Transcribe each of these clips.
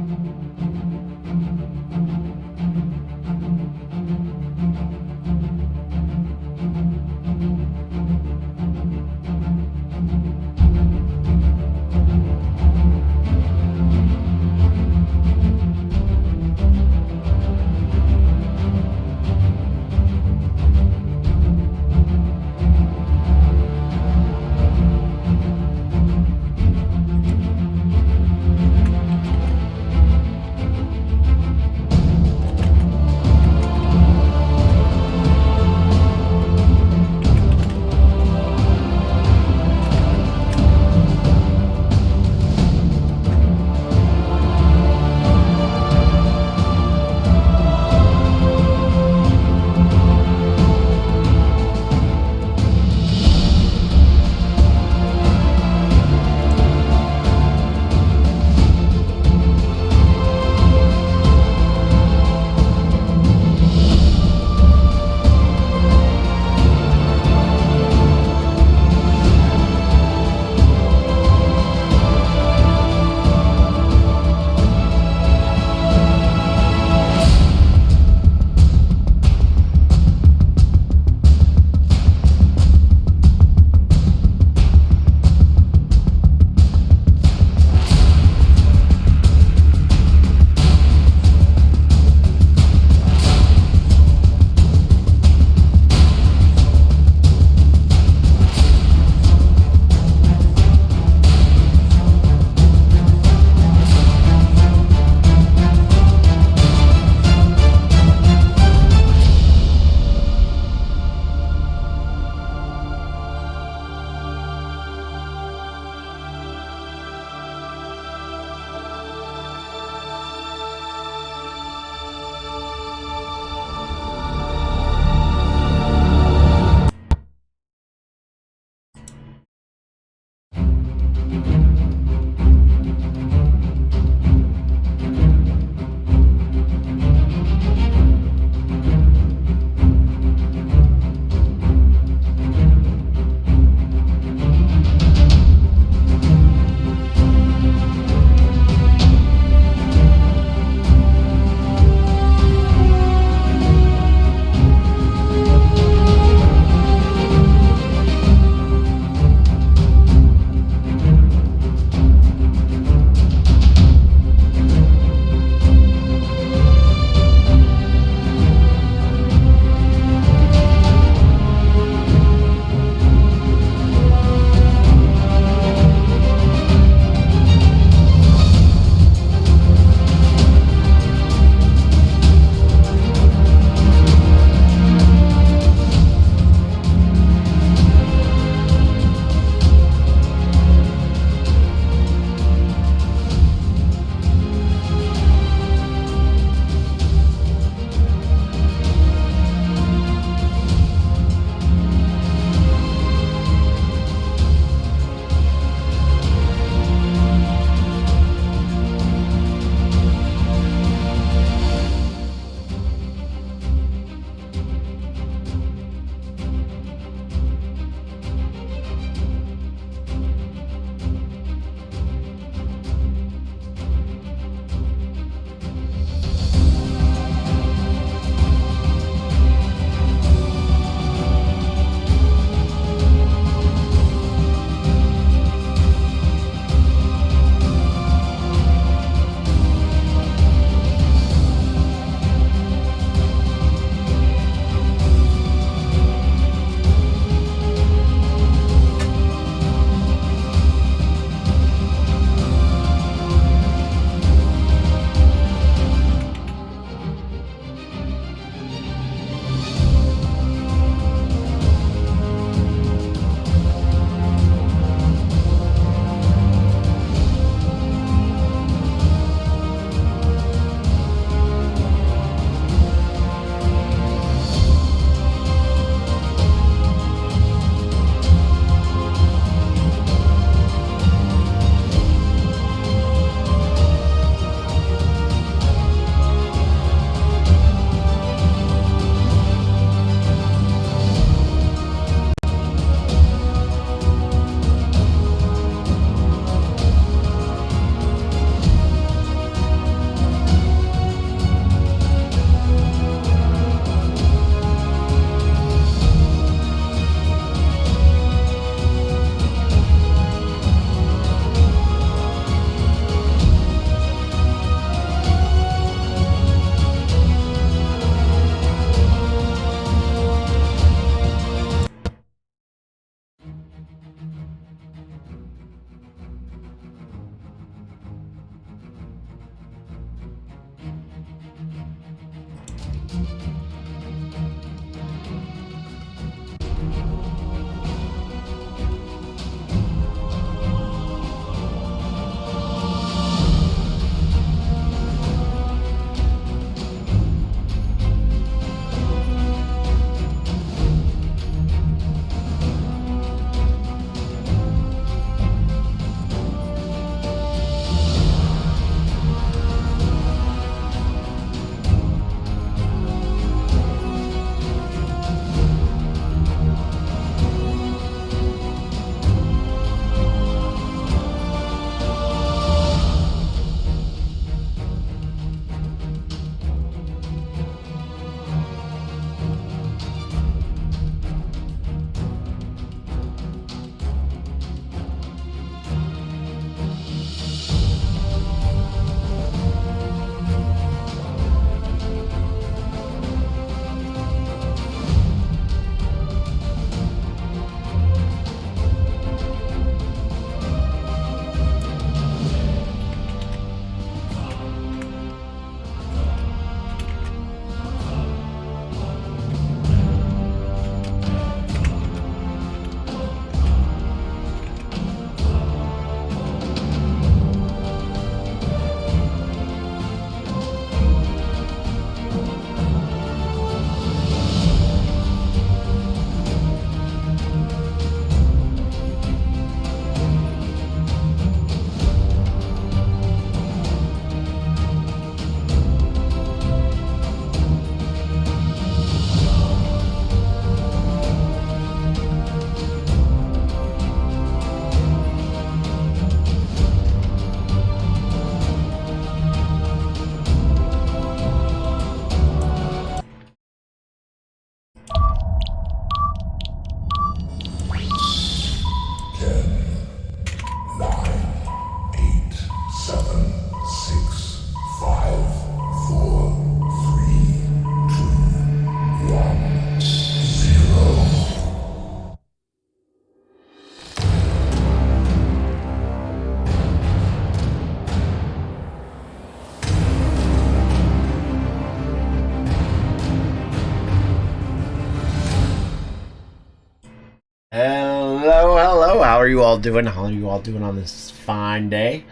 how are you all doing? How are you all doing on this fine day?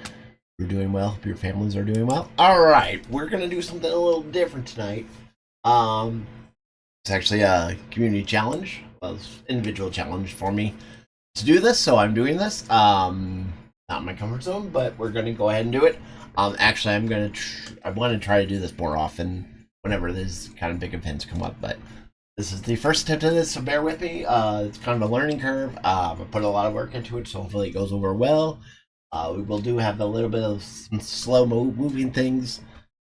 You're doing well. Hope your families are doing well. All right, we're gonna do something a little different tonight. Um, it's actually a community challenge, well, it's an individual challenge for me to do this, so I'm doing this. Not in my comfort zone, but we're gonna go ahead and do it. Actually, I want to try to do this more often whenever these kind of big events come up, but this is the first attempt at this, so bear with me. It's kind of a learning curve. I put a lot of work into it, so hopefully it goes over well. We will do have a little bit of some slow moving things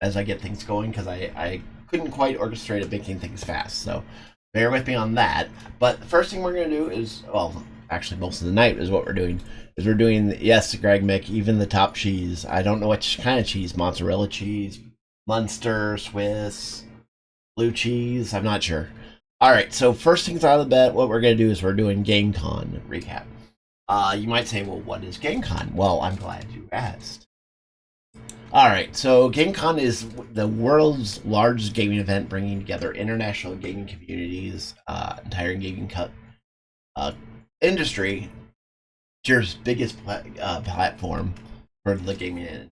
as I get things going, because I couldn't quite orchestrate it making things fast, so bear with me on that. But the first thing we're going to do is, well, actually most of the night is what we're doing, yes, Greg Mick, even the top cheese. I don't know which kind of cheese, mozzarella cheese, Munster, Swiss, blue cheese, I'm not sure. Alright, so first things out of the bed, what we're going to do is we're doing GameCon recap. You might say, well, what is GameCon? Well, I'm glad you asked. Alright, so GameCon is the world's largest gaming event, bringing together international gaming communities, entire gaming industry, Cheers' biggest platform for the gaming end.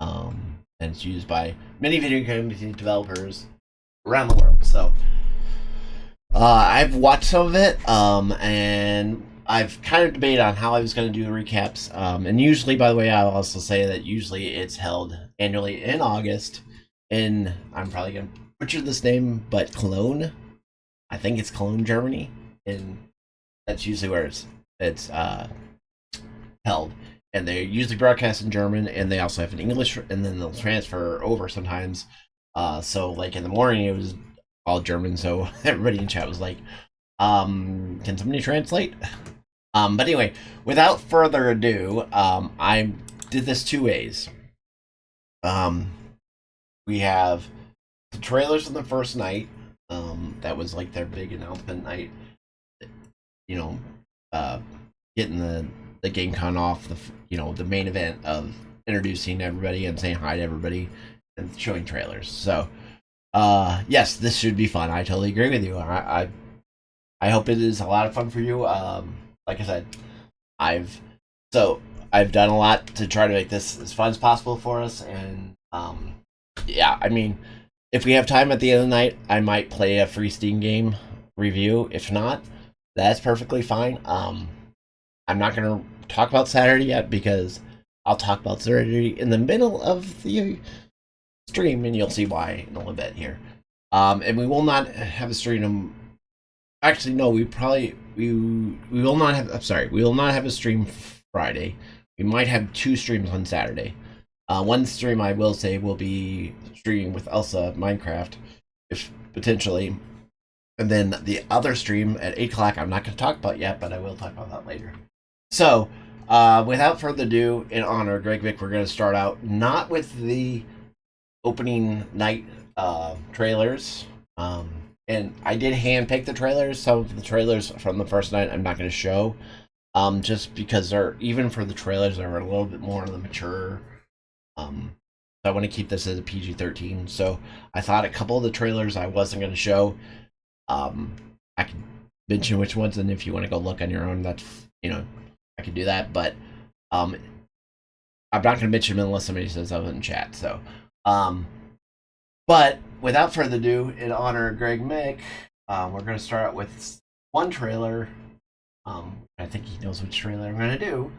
And it's used by many video game developers around the world. So I've watched some of it, and I've kind of debated on how I was going to do the recaps. And usually, by the way, I'll also say that usually it's held annually in August in, I'm probably going to butcher this name, but Cologne. I think it's Cologne, Germany. And that's usually where it's held. And they usually broadcast in German, and they also have an English, and then they'll transfer over sometimes. So, like, in the morning, it was all German, so everybody in chat was like, can somebody translate? But anyway, without further ado, I did this two ways. We have the trailers from the first night. That was like their big announcement night. You know, getting the GameCon off, the main event of introducing everybody and saying hi to everybody and showing trailers. So, yes, this should be fun. I totally agree with you. I hope it is a lot of fun for you. Like I said, I've done a lot to try to make this as fun as possible for us, and yeah, I mean, if we have time at the end of the night, I might play a free Steam game review. If not, that's perfectly fine. I'm not gonna talk about Saturday yet, because I'll talk about Saturday in the middle of the stream, and you'll see why in a little bit here. And we will not have a stream. Actually, no, we will not have. I'm sorry, we will not have a stream Friday. We might have two streams on Saturday. One stream, I will say, will be streaming with Elsa Minecraft, if potentially, and then the other stream at 8 o'clock. I'm not going to talk about yet, but I will talk about that later. So, without further ado, in honor of Greg Vick, we're going to start out not with the opening night trailers. And I did handpick the trailers. Some of the trailers from the first night I'm not going to show, just because they're, even for the trailers, they're a little bit more on the mature. So I want to keep this as a PG-13. So I thought a couple of the trailers I wasn't going to show. I can mention which ones, and if you want to go look on your own, that's, I can do that. But I'm not going to mention them unless somebody says I was in chat. So, but without further ado, in honor of Greg Mick, we're going to start out with one trailer. I think he knows which trailer I'm going to do,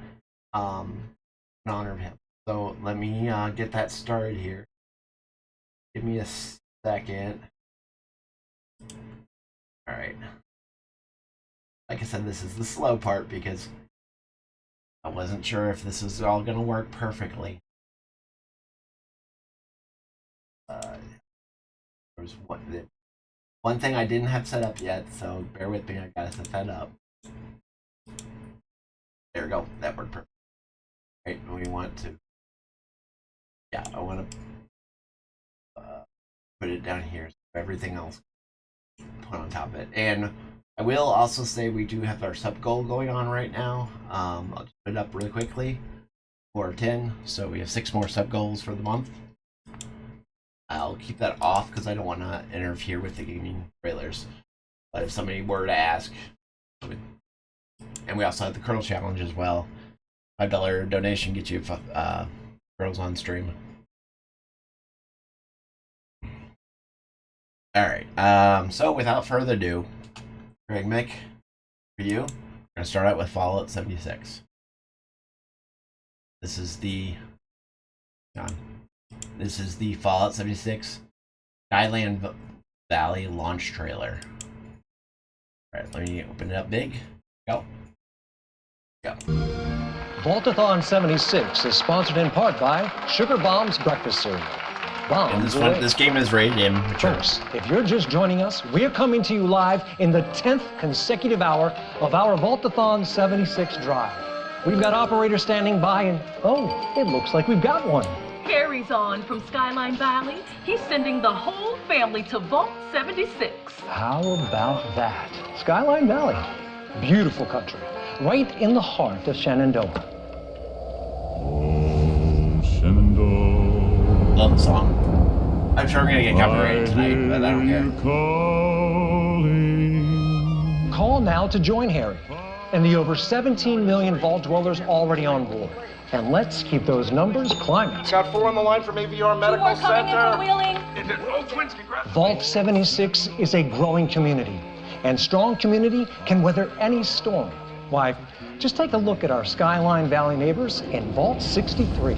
in honor of him. So let me get that started here. Give me a second. Alright. Like I said, this is the slow part, because I wasn't sure if this was all going to work perfectly. There's one thing I didn't have set up yet, so bear with me. I gotta set that up. There we go. That worked perfect. Right, we want to. Yeah, I want to put it down here, so everything else put on top of it. And I will also say we do have our sub goal going on right now. I'll just put it up really quickly for 10. So we have 6 more sub goals for the month. I'll keep that off because I don't want to interfere with the gaming trailers. But if somebody were to ask, And we also have the Colonel Challenge as well. $5 donation gets you girls on stream. Alright, so without further ado, Greg Mick, for you, we're going to start out with Fallout 76. This is the Fallout 76 Skyline Valley launch trailer. Alright, let me open it up big. Go. Vaultathon 76 is sponsored in part by Sugar Bombs Breakfast Cereal. This game is rated M. Folks, if you're just joining us, we're coming to you live in the 10th consecutive hour of our Vaultathon 76 drive. We've got operators standing by and, oh, it looks like we've got one. Harry's on from Skyline Valley. He's sending the whole family to Vault 76. How about that? Skyline Valley, beautiful country, right in the heart of Shenandoah. Oh, Shenandoah. Love the song. I'm sure we're gonna get copyrighted tonight, but I don't care. Call now to join Harry and the over 17 million vault dwellers already on board. And let's keep those numbers climbing. Got 4 on the line from AVR Medical Center. Vault 76 is a growing community, and strong community can weather any storm. Why, just take a look at our Skyline Valley neighbors in Vault 63.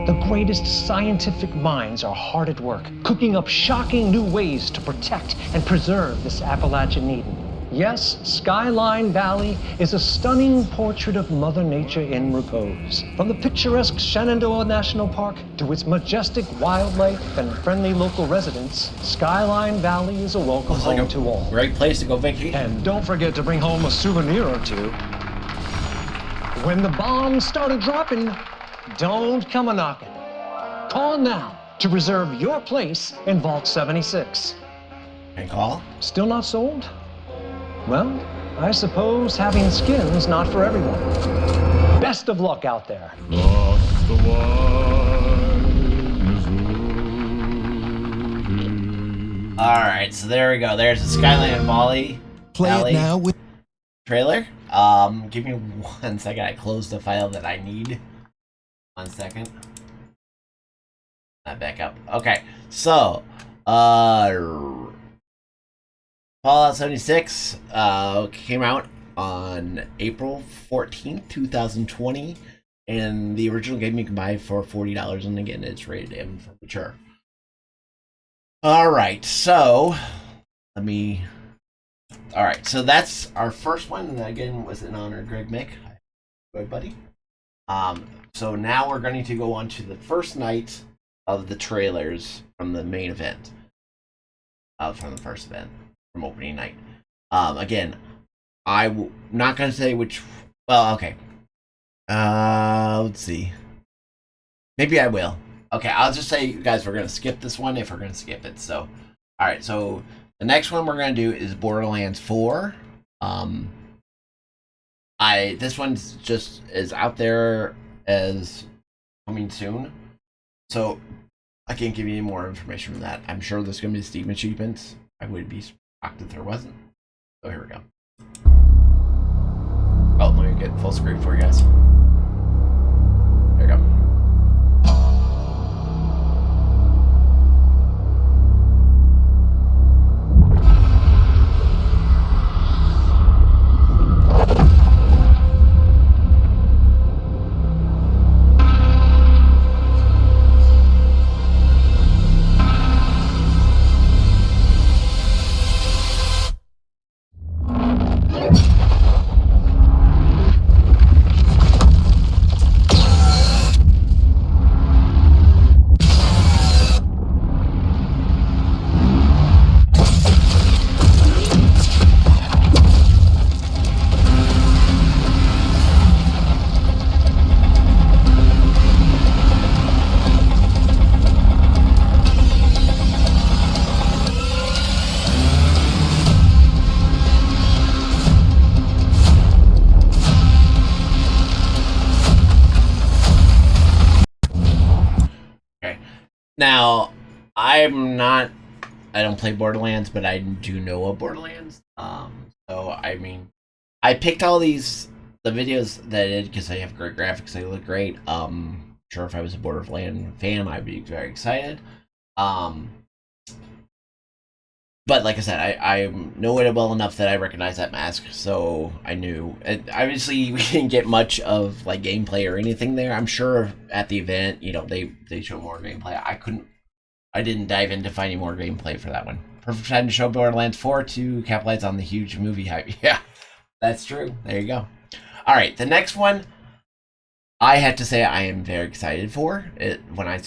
The greatest scientific minds are hard at work, cooking up shocking new ways to protect and preserve this Appalachian Eden. Yes, Skyline Valley is a stunning portrait of Mother Nature in repose. From the picturesque Shenandoah National Park to its majestic wildlife and friendly local residents, Skyline Valley is a welcome home to all. Great place to go vacation. And don't forget to bring home a souvenir or two. When the bombs started dropping, don't come a-knocking. Call now to reserve your place in Vault 76. Can I call? Still not sold? Well, I suppose having skin's not for everyone. Best of luck out there. Across the wide Missouri. Alright, so there we go. There's the Skyline Valley. Play it now with trailer. Give me 1 second. I closed the file that I need. 1 second. Not back up. Okay, so Fallout 76 came out on April 14th, 2020, and the original game you can buy for $40, and again, it's rated M for mature. Alright, so Alright, so that's our first one, and again, was in honor of Greg Mick. Good buddy. So now we're going to go on to the first night of the trailers from the main event. From the first event. From opening night. Again, I'm not gonna say which. Well, okay. Let's see. Maybe I will. Okay, I'll just say, guys, we're gonna skip this one if we're gonna skip it. So, all right. So the next one we're gonna do is Borderlands 4. This one's just is out there as coming soon. So I can't give you any more information from that. I'm sure there's gonna be Steam achievements. I would be if there wasn't. So here we go. Oh, let me get full screen for you guys. There we go. Now, I don't play Borderlands, but I do know of Borderlands. So I mean, I picked all the videos that I did because they have great graphics. They look great. Sure, if I was a Borderlands fan, I'd be very excited. Um, but like I said, I know it well enough that I recognize that mask, so I knew. And obviously, we didn't get much of like gameplay or anything there. I'm sure at the event, you know, they show more gameplay. I didn't dive into finding more gameplay for that one. Perfect time to show Borderlands 4 to capitalize on the huge movie hype. Yeah, that's true. There you go. All right, the next one, I have to say I am very excited for it. When I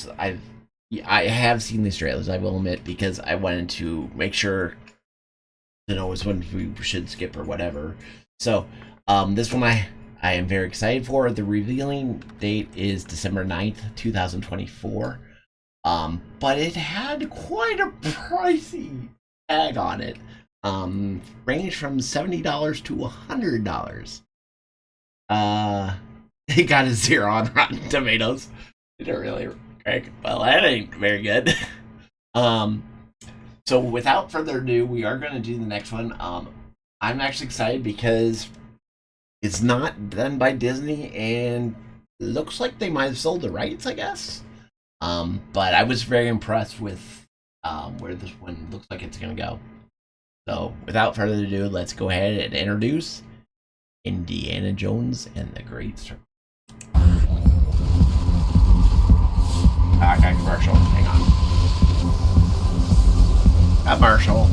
have seen these trailers, I will admit, because I wanted to make sure to know which one we should skip or whatever. So, this one I am very excited for. The revealing date is December 9th, 2024. But it had quite a pricey tag on it. Ranged from $70 to $100. It got a 0 on Rotten Tomatoes. Did it really, Greg? Well, that ain't very good. So without further ado, we are going to do the next one. I'm actually excited because it's not done by Disney and looks like they might have sold the rights, I guess. But I was very impressed with where this one looks like it's going to go. So without further ado, let's go ahead and introduce Indiana Jones and the Great Circle. Okay, commercial. Hang on. Commercial.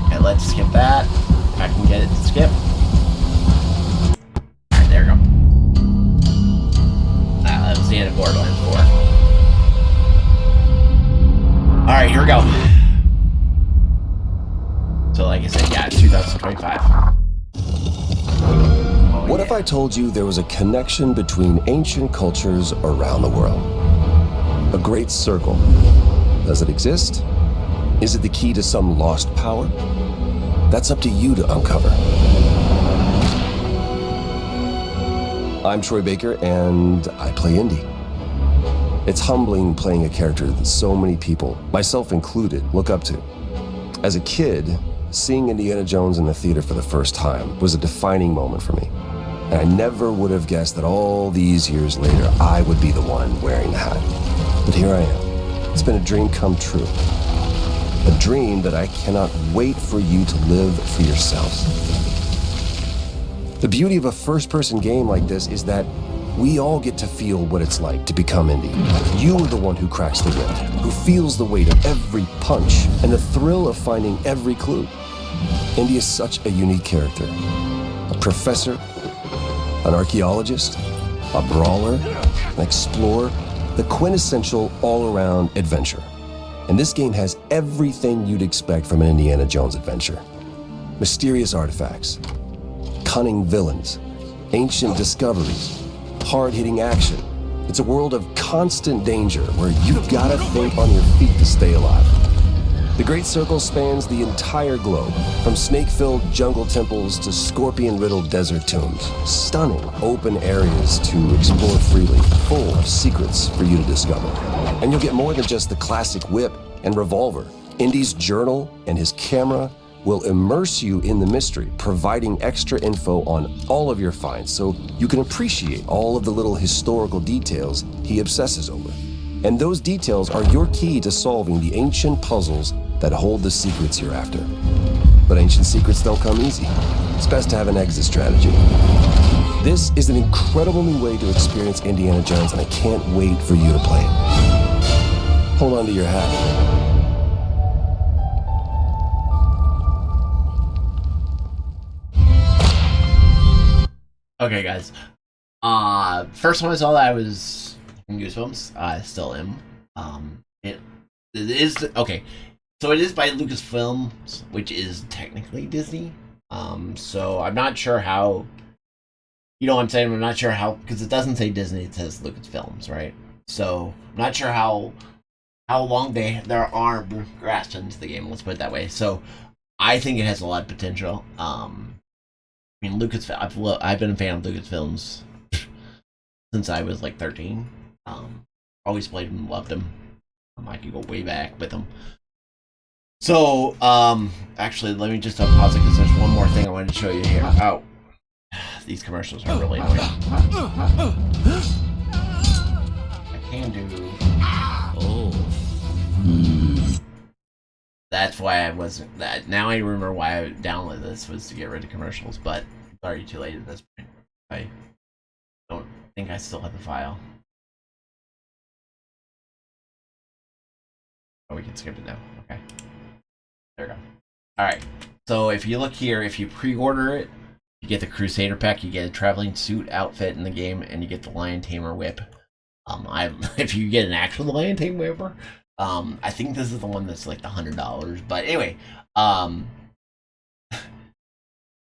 Okay, let's skip that. If I can get it to skip. Alright, there we go. That was the end of Borderlands 4. Alright, here we go. So, like I said, yeah, it's 2025. What if I told you there was a connection between ancient cultures around the world? A great circle. Does it exist? Is it the key to some lost power? That's up to you to uncover. I'm Troy Baker, and I play Indy. It's humbling playing a character that so many people, myself included, look up to. As a kid, seeing Indiana Jones in the theater for the first time was a defining moment for me. And I never would have guessed that all these years later, I would be the one wearing the hat. But here I am. It's been a dream come true. A dream that I cannot wait for you to live for yourselves. The beauty of a first-person game like this is that we all get to feel what it's like to become Indy. You're the one who cracks the whip, who feels the weight of every punch and the thrill of finding every clue. Indy is such a unique character. A professor, an archaeologist, a brawler, an explorer, the quintessential all-around adventurer. And this game has everything you'd expect from an Indiana Jones adventure. Mysterious artifacts, cunning villains, ancient discoveries, hard-hitting action. It's a world of constant danger where you've got to think on your feet to stay alive. The Great Circle spans the entire globe, from snake-filled jungle temples to scorpion-riddled desert tombs. Stunning open areas to explore freely, full of secrets for you to discover. And you'll get more than just the classic whip and revolver. Indy's journal and his camera will immerse you in the mystery, providing extra info on all of your finds so you can appreciate all of the little historical details he obsesses over. And those details are your key to solving the ancient puzzles that hold the secrets you're after. But ancient secrets don't come easy. It's best to have an exit strategy. This is an incredible new way to experience Indiana Jones, and I can't wait for you to play it. Hold on to your hat. Okay, guys. First time I saw that, I was in goosebumps. I still am. It is okay. So it is by Lucasfilms, which is technically Disney. So I'm not sure how. You know what I'm saying? I'm not sure how, because it doesn't say Disney, it says Lucasfilms, right? So I'm not sure how long their arm grasped into the game. Let's put it that way. So I think it has a lot of potential. I mean, I've been a fan of Lucasfilms since I was like 13. Always played them, loved them. I could go way back with them. So, actually, let me just unpause it because there's one more thing I wanted to show you here. Oh, these commercials are really annoying. I can do. Oh. That's why I wasn't. That now I remember why I downloaded this was to get rid of commercials, but it's already too late at this point. I don't think I still have the file. Oh, we can skip it now. Okay. There we go. Alright. So if you look here, if you pre-order it, you get the Crusader pack, you get a traveling suit outfit in the game, and you get the Lion Tamer whip. If you get an actual Lion Tamer whip, I think this is the one that's like the $100. But anyway,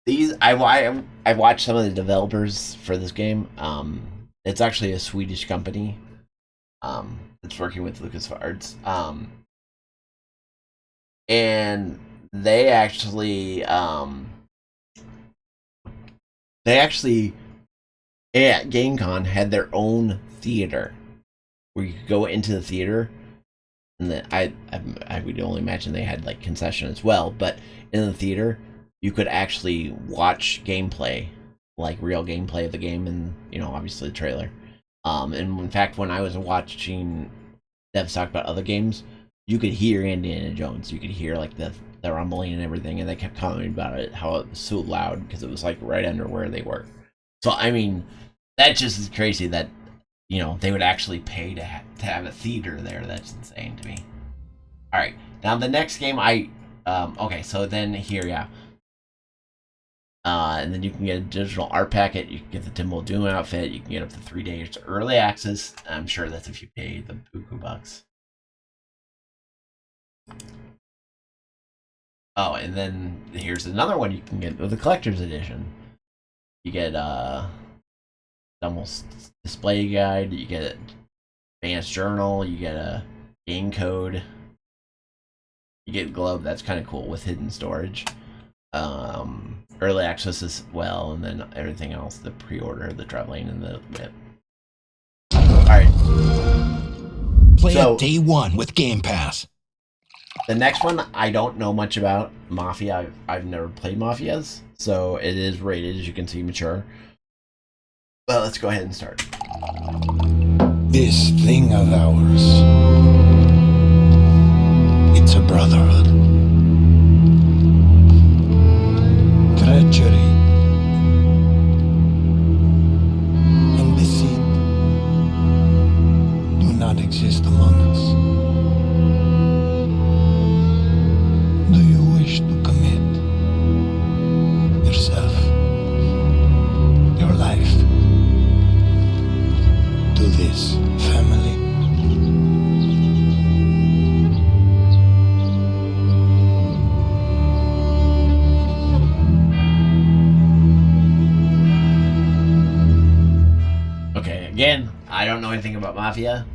these I watched some of the developers for this game. It's actually a Swedish company. It's working with LucasArts. And they actually at GameCon had their own theater where you could go into the theater, and then I would only imagine they had like concession as well, but in the theater you could actually watch gameplay, like real gameplay of the game, and obviously the trailer. And in fact, when I was watching devs talk about other games, you could hear Indiana Jones. You could hear like the rumbling and everything, and they kept commenting about it, how it was so loud because it was like right under where they were. So I mean, that just is crazy that they would actually pay to have a theater there. That's insane to me. All right, now the next game okay, so then here, yeah. And then you can get a digital art packet. You can get the Timble Doom outfit. You can get up to 3 days early access. I'm sure that's if you pay the buku bucks. Oh, and then here's another one you can get with the collector's edition. You get almost display guide. You get an advanced journal. You get a game code. You get globe. That's kind of cool with hidden storage. Early access as well, and then everything else, the pre-order, the traveling, and the whip. Alright. Play it day one with Game Pass. The next one, I don't know much about. Mafia, I've never played Mafias, so it is rated, as you can see, mature. Well, let's go ahead and start. This thing of ours, it's a brotherhood. Treachery and deceit do not exist among us. Do you wish to commit yourself, your life, to this family? Again, I don't know anything about Mafia.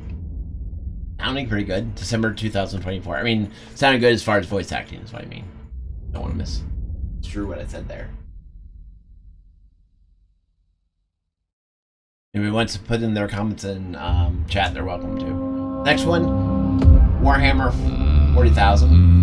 Sounding pretty good. December 2024. I mean, sounding good as far as voice acting is what I mean. Don't want to misconstrue what I said there. Anybody wants to put in their comments in chat, they're welcome to. Next one, Warhammer 40,000.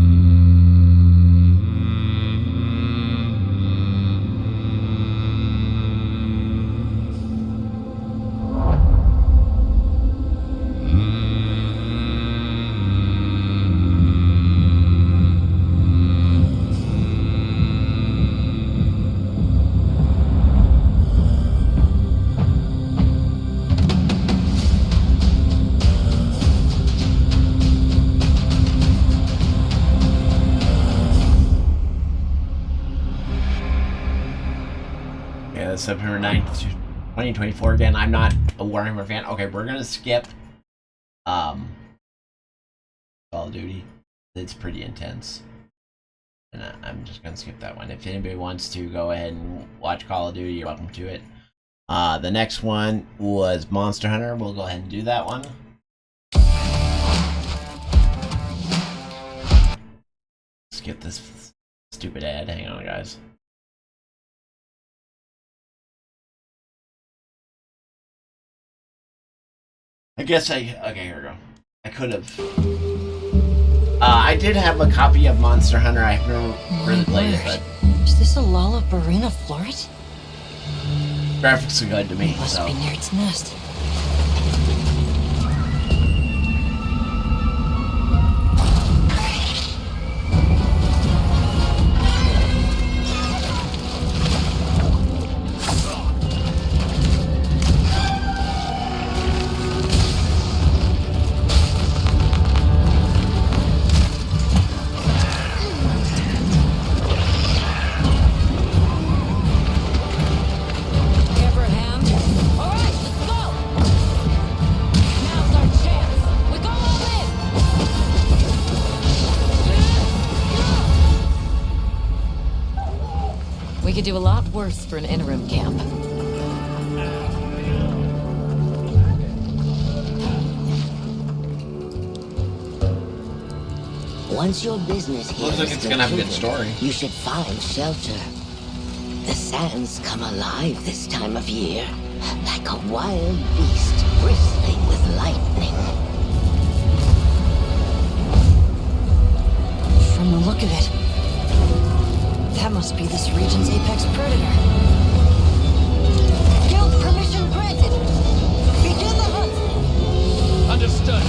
September 9th, 2024. Again, I'm not a Warhammer fan. Okay, we're gonna skip Call of Duty. It's pretty intense, and I'm just gonna skip that one. If anybody wants to go ahead and watch Call of Duty, you're welcome to it. The next one was Monster Hunter. We'll go ahead and do that one. Skip this stupid ad. Hang on, guys. Okay, here we go. I could have I did have a copy of Monster Hunter. I've never really played it, but Is this a Lollabarina floret? graphics are good to me. Must So be near its nest. We could do a lot worse for an interim camp. Once your business here looks like is it's gonna have a good concluded, story. you should find shelter. The sands come alive this time of year, like a wild beast bristling with lightning. From the look of it, that must be this region's apex predator. Guild permission granted. Begin the hunt. Understood.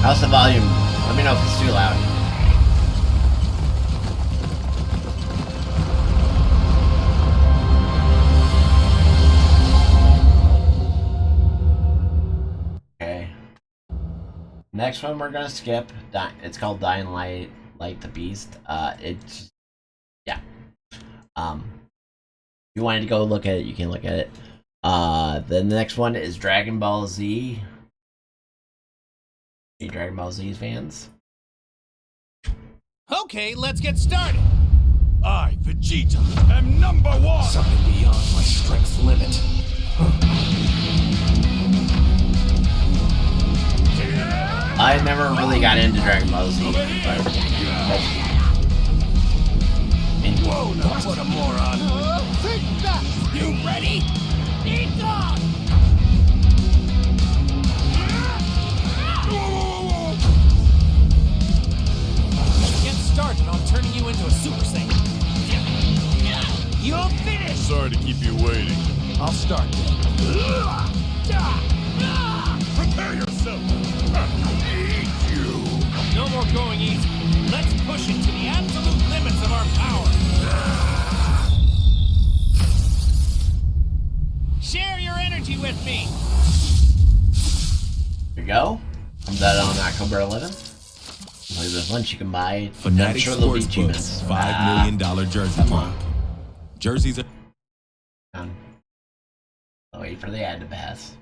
How's the volume? Let me know if it's too loud. Okay. Next one we're gonna skip. It's called Dying Light, the Beast. It's yeah. If you wanted to go look at it, you can look at it. The next one is Dragon Ball Z. Any Dragon Ball Z fans? Okay, let's get started. I, Vegeta, am number one! Something beyond my strength's limit. I never really got into Dragon Ball Z, but Whoa, now what a moron. You ready? Eat on! Get started on turning you into a Super Saiyan. You'll finish! Sorry to keep you waiting. I'll start then. Prepare yourself! Eat you! No more going easy. Let's push it to the absolute limits of our power. Share your energy with me. here we go. Comes out on October 11th. Like there's lunch you can buy. Fanatic I'm sure there'll be Sportsbooks, achievements. $5 million jersey drop. Jerseys are... I'll wait for the ad to pass.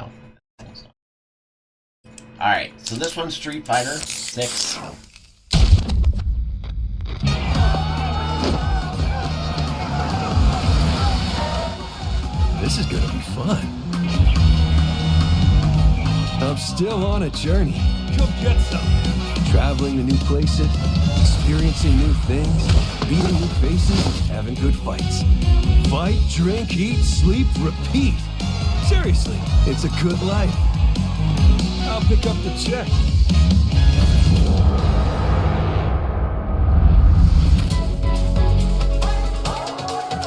Oh. Alright, so this one's Street Fighter 6. This is gonna be fun. I'm still on a journey. Come get some. Traveling to new places, experiencing new things, beating new faces, having good fights. Fight, drink, eat, sleep, repeat. Seriously, it's a good life. I'll pick up the check.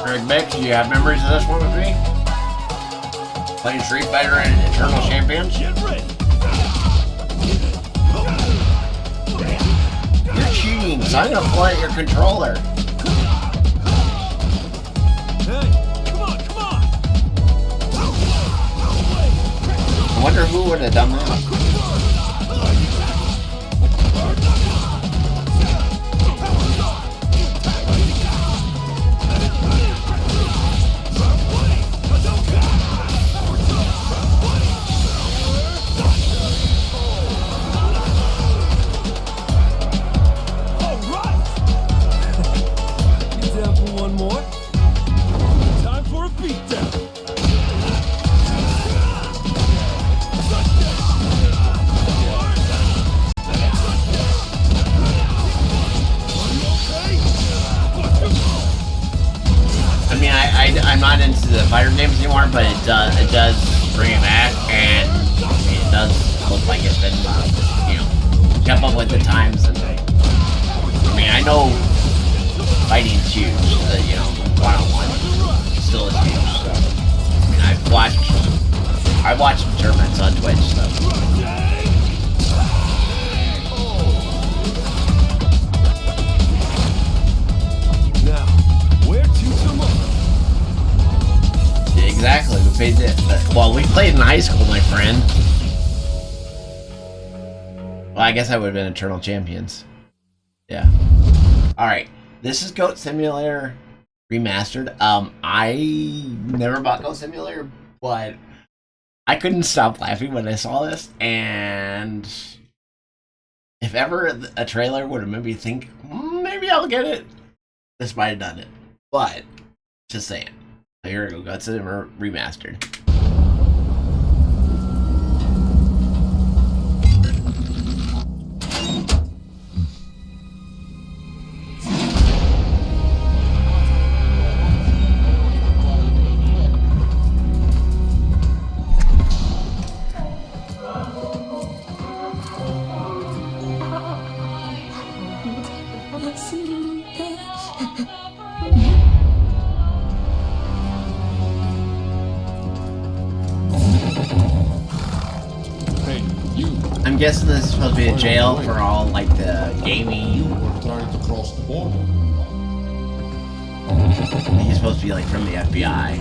Greg Beck, do you have memories of this one with me? Playing Street Fighter and Eternal Champions? Get ready! You're cheating, so I'm gonna flood your controller. Hey, come on, come on. I wonder who would have done that. I'm not into the fighter games anymore, but it does bring it back, and I mean, it does look like it's been, you know, kept up with the times. And I mean, I know fighting's huge, you know, one-on-one still is huge. So I mean, I've watched some tournaments on Twitch, so. Exactly, we played it. Well, we played in high school, my friend. Well, I guess I would have been Eternal Champions. Yeah. Alright, this is Goat Simulator Remastered. I never bought Goat Simulator, but I couldn't stop laughing when I saw this, and if ever a trailer would have made me think, maybe I'll get it, this might have done it. But, just saying. Here we go, Goat Simulator Remastered. I'm guessing this is supposed to be a jail for all, like, the gaming. You were trying to cross the border. He's supposed to be, like, from the FBI.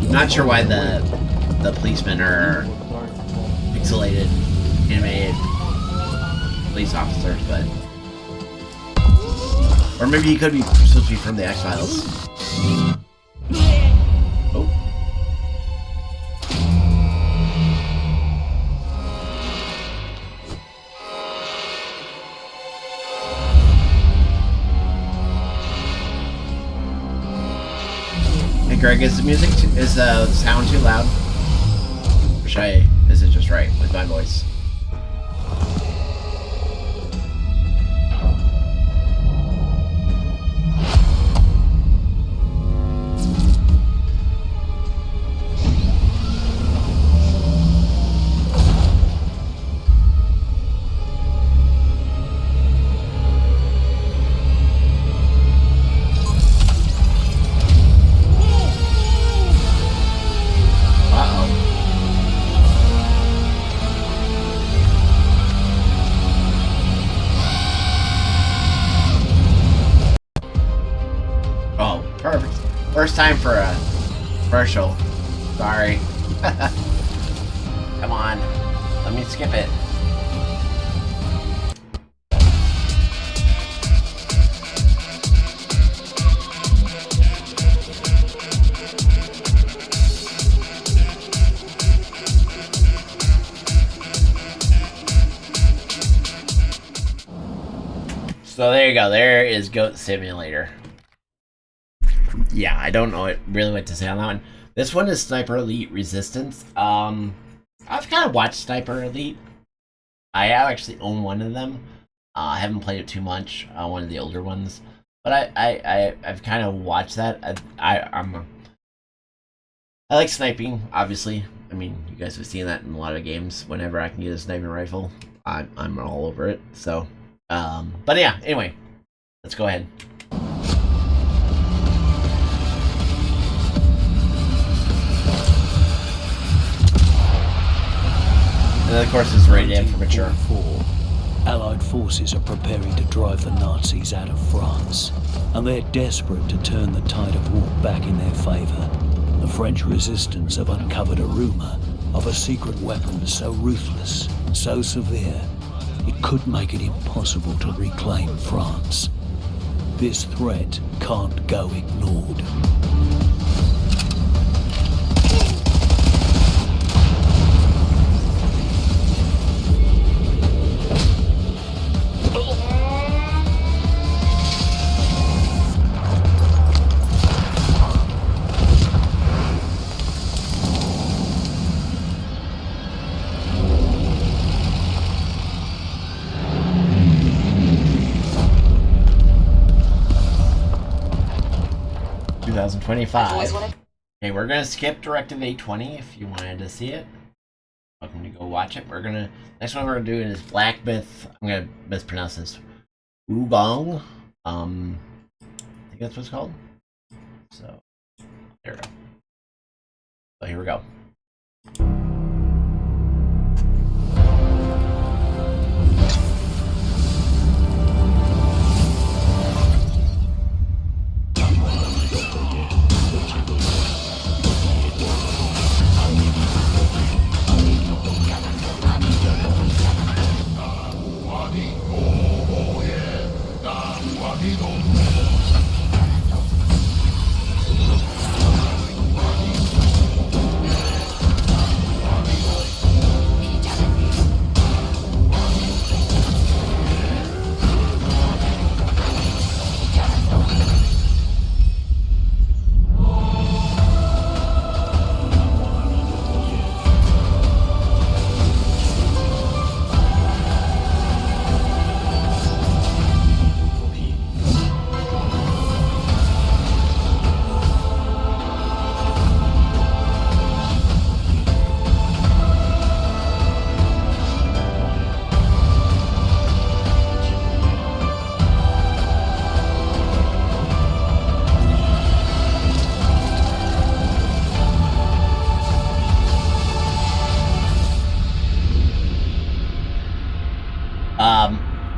I'm not sure why the policemen are pixelated, animated police officers, but... Or maybe he could be supposed to be from the X-Files. Oh. Greg, is the music is the sound too loud? Or should I, is it just right with my voice? First time for a commercial. Sorry. Come on. Let me skip it. So there you go. There is Goat Simulator. Yeah, I don't know really what to say on that one. This one is Sniper Elite Resistance. I've kind of watched Sniper Elite. I actually own one of them. I haven't played it too much, one of the older ones. But I've kind of watched that. I like sniping, obviously. I mean, you guys have seen that in a lot of games. Whenever I can get a sniping rifle, I'm all over it. So, but yeah, anyway, let's go ahead. And then, of course, it's rated M for mature. Allied forces are preparing to drive the Nazis out of France, and they're desperate to turn the tide of war back in their favour. The French resistance have uncovered a rumour of a secret weapon so ruthless, so severe, it could make it impossible to reclaim France. This threat can't go ignored. 2025. Okay, we're gonna skip Directive 820 if you wanted to see it. Welcome to go watch it. Next one we're gonna do is Black Myth. I'm gonna mispronounce this. Wugong. I think that's what it's called. So there we go. So here we go.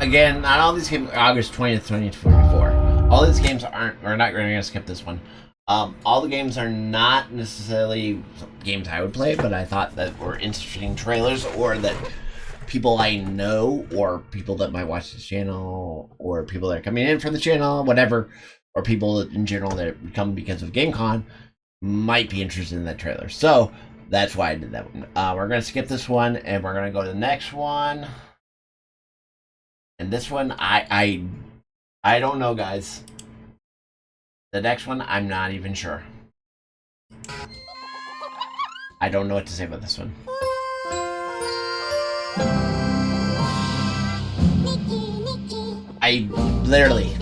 Again, not all these games are August 20th, 2024. All these games we're not going to skip this one. All the games are not necessarily games I would play, but I thought that were interesting trailers, or that people I know, or people that might watch this channel, or people that are coming in from the channel, whatever, or people in general that come because of GameCon might be interested in that trailer. So that's why I did that one. We're going to skip this one, and we're going to go to the next one. And this one, I don't know, guys. The next one, I'm not even sure. I don't know what to say about this one. I literally,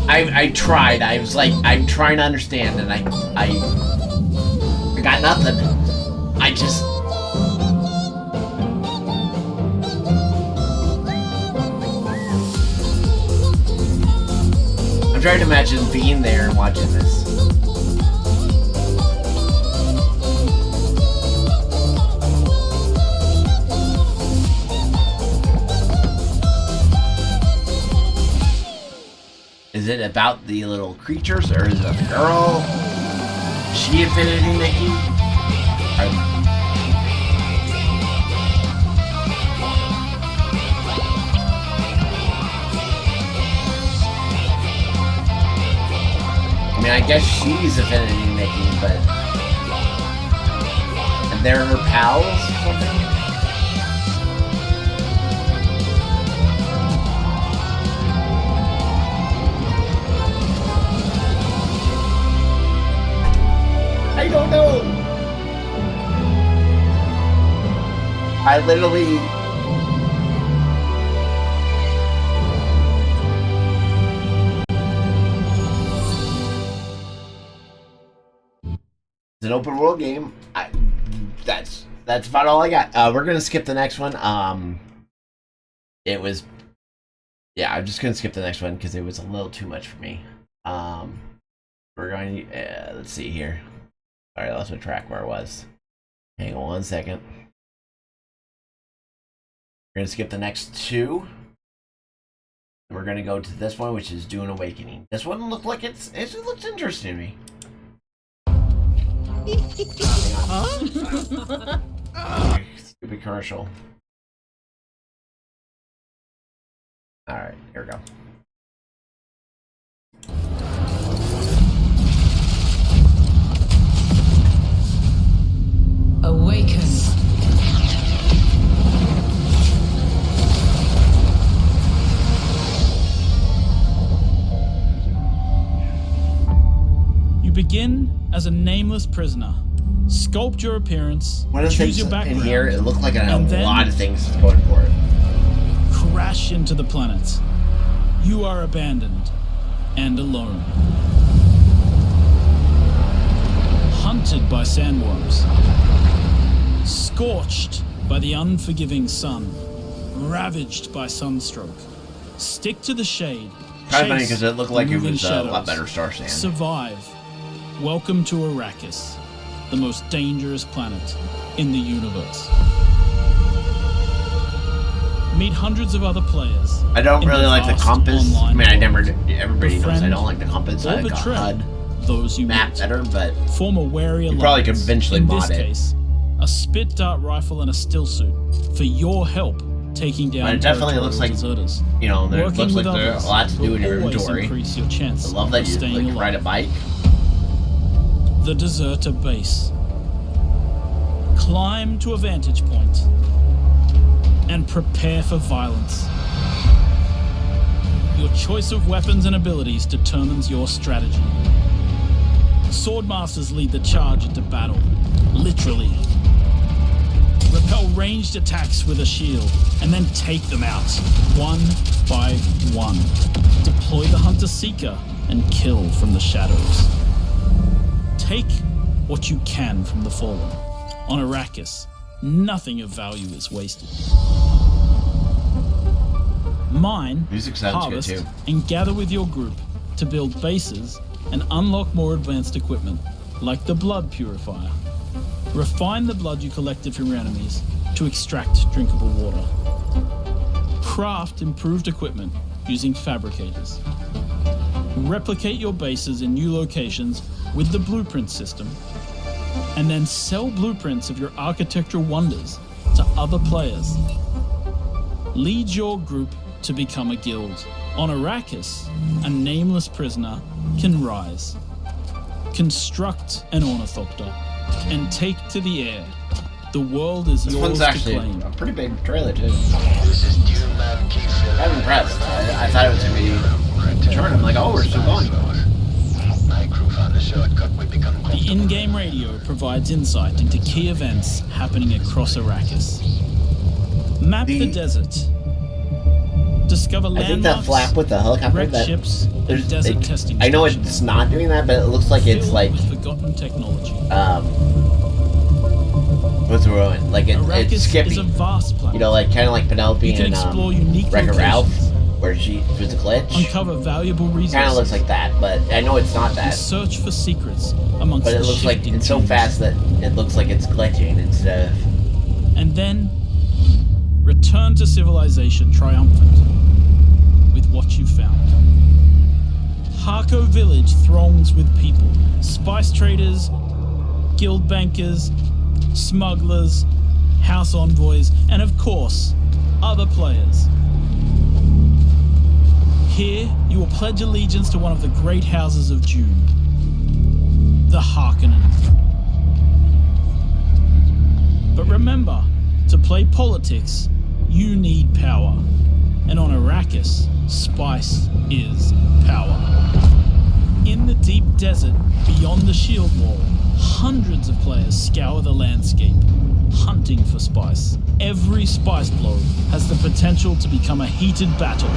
I tried. I was like, I'm trying to understand, and I got nothing. I just. I'm trying to imagine being there and watching this. Is it about the little creatures, or is it a girl? Is she Infinity Nikki? I mean, I guess she's Infinity Nikki, but... And they're her pals or something? I don't know! I literally... It's an open world game. That's about all I got. We're gonna skip the next one. It was, yeah, I'm just gonna skip the next one because it was a little too much for me. We're going to, let's see here. Sorry, I lost my track where I was. Hang on 1 second. We're gonna skip the next two. We're gonna go to this one, which is Dune Awakening. This one looked like it looks interesting to me. Stupid commercial. Alright, here we go. Awaken. You begin as a nameless prisoner. Sculpt your appearance, choose your background, in here, it looked like it had and a lot of things going for it. Crash into the planet. You are abandoned and alone. by sandworms, scorched by the unforgiving sun, ravaged by sunstroke. Stick to the shade. Kind of funny because it looked like it moving was a shadows. lot better Star Sand. Survive. Welcome to Arrakis, the most dangerous planet in the universe. Meet hundreds of other players. I don't really like the compass. I mean, I never. Everybody knows Befriend I don't like the compass. or I like the betray HUD those you map meet. better, but Form a wary you alliance. probably could eventually In mod this it. case, a spit dart rifle and a still suit for your help taking down But it definitely looks like, deserters. you know, there Working looks like with there's others a lot to do in your will always inventory. increase your chance I love that of you staying like alive. ride a bike. The deserter base. Climb to a vantage point and prepare for violence. Your choice of weapons and abilities determines your strategy. Swordmasters lead the charge into battle, literally. Repel ranged attacks with a shield, and then take them out, one by one. Deploy the Hunter-Seeker and kill from the shadows. Take what you can from the Fallen. On Arrakis, nothing of value is wasted. Mine, Music sounds good, harvest, too. and gather with your group to build bases and unlock more advanced equipment, like the Blood Purifier. Refine the blood you collected from your enemies to extract drinkable water. Craft improved equipment using fabricators. Replicate your bases in new locations with the blueprint system, and then sell blueprints of your architectural wonders to other players. Lead your group to become a guild. On Arrakis, a nameless prisoner can rise, construct an ornithopter, and take to the air. The world is This yours one's to actually claim. a pretty big trailer too. I'm impressed. I thought it was gonna be short. I'm like, oh, we're still going. The in-game radio provides insight into key events happening across Arrakis. Map the desert. Discover I think landmarks, that flap with the helicopter, wrecked that ships, and desert testing I know stations it's not doing that, but it looks like it's filled like with forgotten technology. what's the word? Like Arrakis it's Skippy. is a vast planet. You know, like kind of like Penelope You can and explore unique Wreck-It Ralph, locations. where she was a glitch. Uncover valuable resources. Kind of looks like that, but I know it's not and that. search for secrets amongst But it the looks like shifting it's so dunes. fast that it looks like it's glitching instead of. And then return to civilization triumphant with what you found. Harko village throngs with people, spice traders, guild bankers, smugglers, house envoys, and of course, other players. Here, you will pledge allegiance to one of the great houses of Dune, the Harkonnen. But remember, to play politics, you need power. And on Arrakis, spice is power. In the deep desert, beyond the shield wall, hundreds of players scour the landscape, hunting for spice. Every spice blow has the potential to become a heated battle,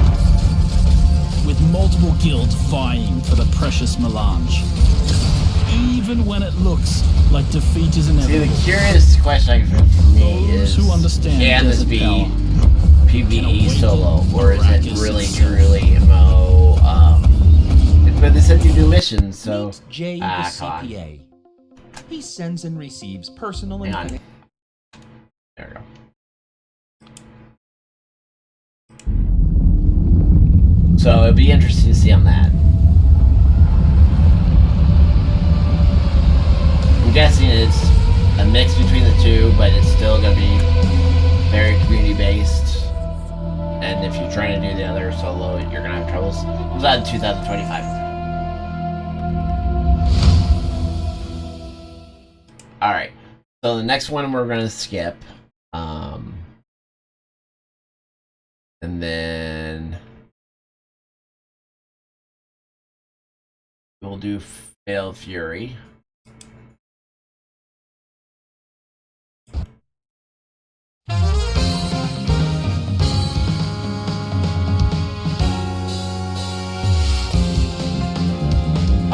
with multiple guilds vying for the precious melange. Even when it looks like defeat is See, inevitable. the curious question for me is: Those who understand can this desert be power PvE solo, or is it really truly MMO? But they said you do missions, so Meet Jay the come on. CPA. He sends and receives personal Hang on. information. There we go. So it'd be interesting to see on that. I'm guessing it's a mix between the two, but it's still gonna be very community based. And if you're trying to do the other solo, you're gonna have troubles. It was out in 2025. Alright. So the next one we're gonna skip. And then we'll do Fail Fury.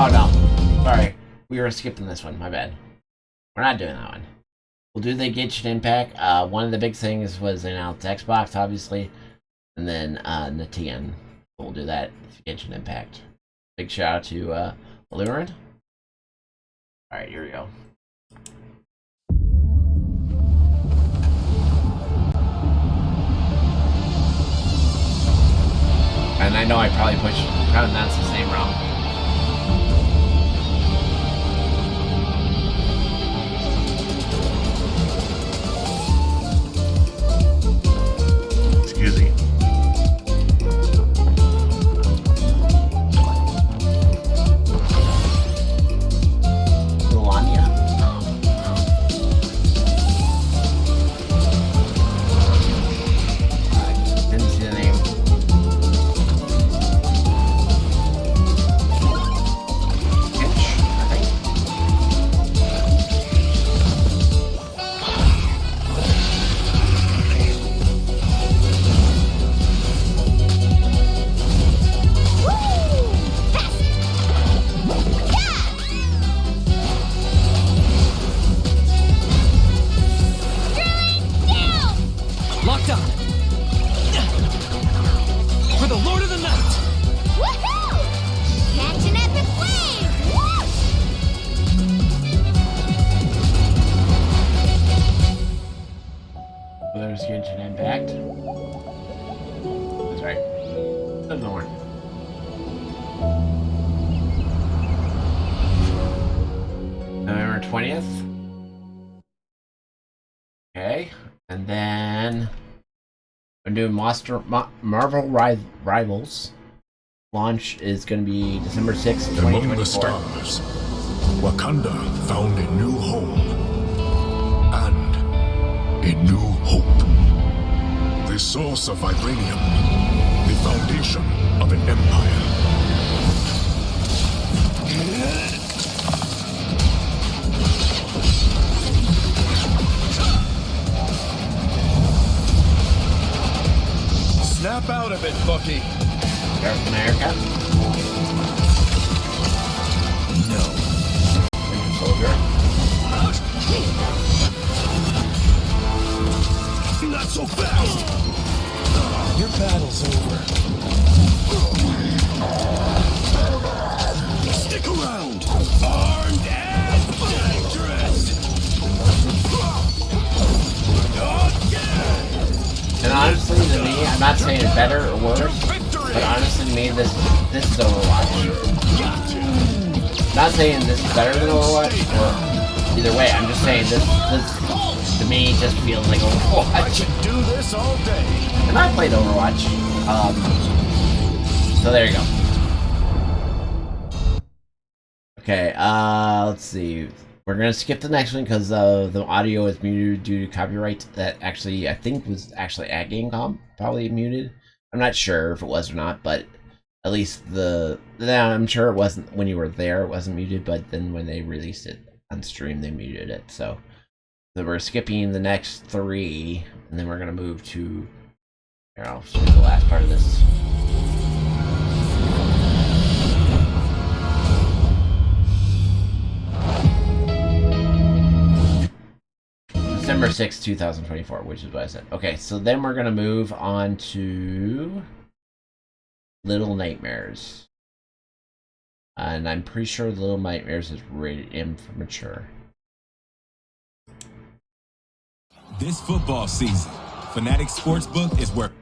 Oh no, sorry. We were skipping this one, my bad. We're not doing that one. We'll do the Genshin Impact. One of the big things was announced Xbox, obviously, and then Natian. We'll do that Genshin Impact. Big shout out to Allurin. Alright, here we go. And I know I probably pronounced his name wrong. Excuse me. Genshin Impact. That's right. Another one. November 20th. Okay. And then I'm doing Marvel Rivals. Launch is going to be December 6th, 2024. Among the stars, Wakanda found a new home and a new hope. The source of vibranium, the foundation of an empire. Snap out of it, Bucky. North America? No. Winter Soldier? Not so fast! Your battle's over. Stick around! Armed and dangerous! And honestly, to me, I'm not saying it's better or worse, but honestly, to me, this is Overwatch. Not saying this is better than Overwatch, or either way. I'm just saying this to me just feels like Overwatch. I could do this all day. And I played Overwatch, so there you go. Okay, let's see. We're gonna skip the next one because the audio is muted due to copyright. That actually, I think, was actually at Gamecom, probably muted. I'm not sure if it was or not, but at least I'm sure it wasn't when you were there. It wasn't muted, but then when they released it on stream, they muted it. So we're skipping the next three, and then we're gonna move to. Here, I'll show you the last part of this. December 6th, 2024, which is what I said. Okay, so then we're gonna move on to Little Nightmares. And I'm pretty sure Little Nightmares is rated M for mature. This football season, Fanatic Sportsbook is where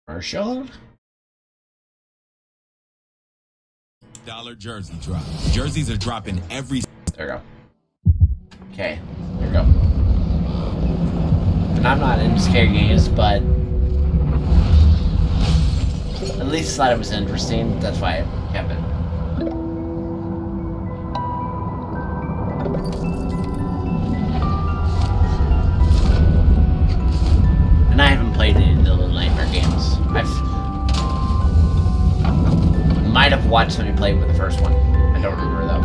commercial dollar jersey drop. Jerseys are dropping every. There we go. Okay, there we go. And I'm not into scary games, but at least thought it was interesting. That's why I kept it. And I haven't played any of the Little Nightmare games. I might have watched somebody play with the first one. I don't remember though.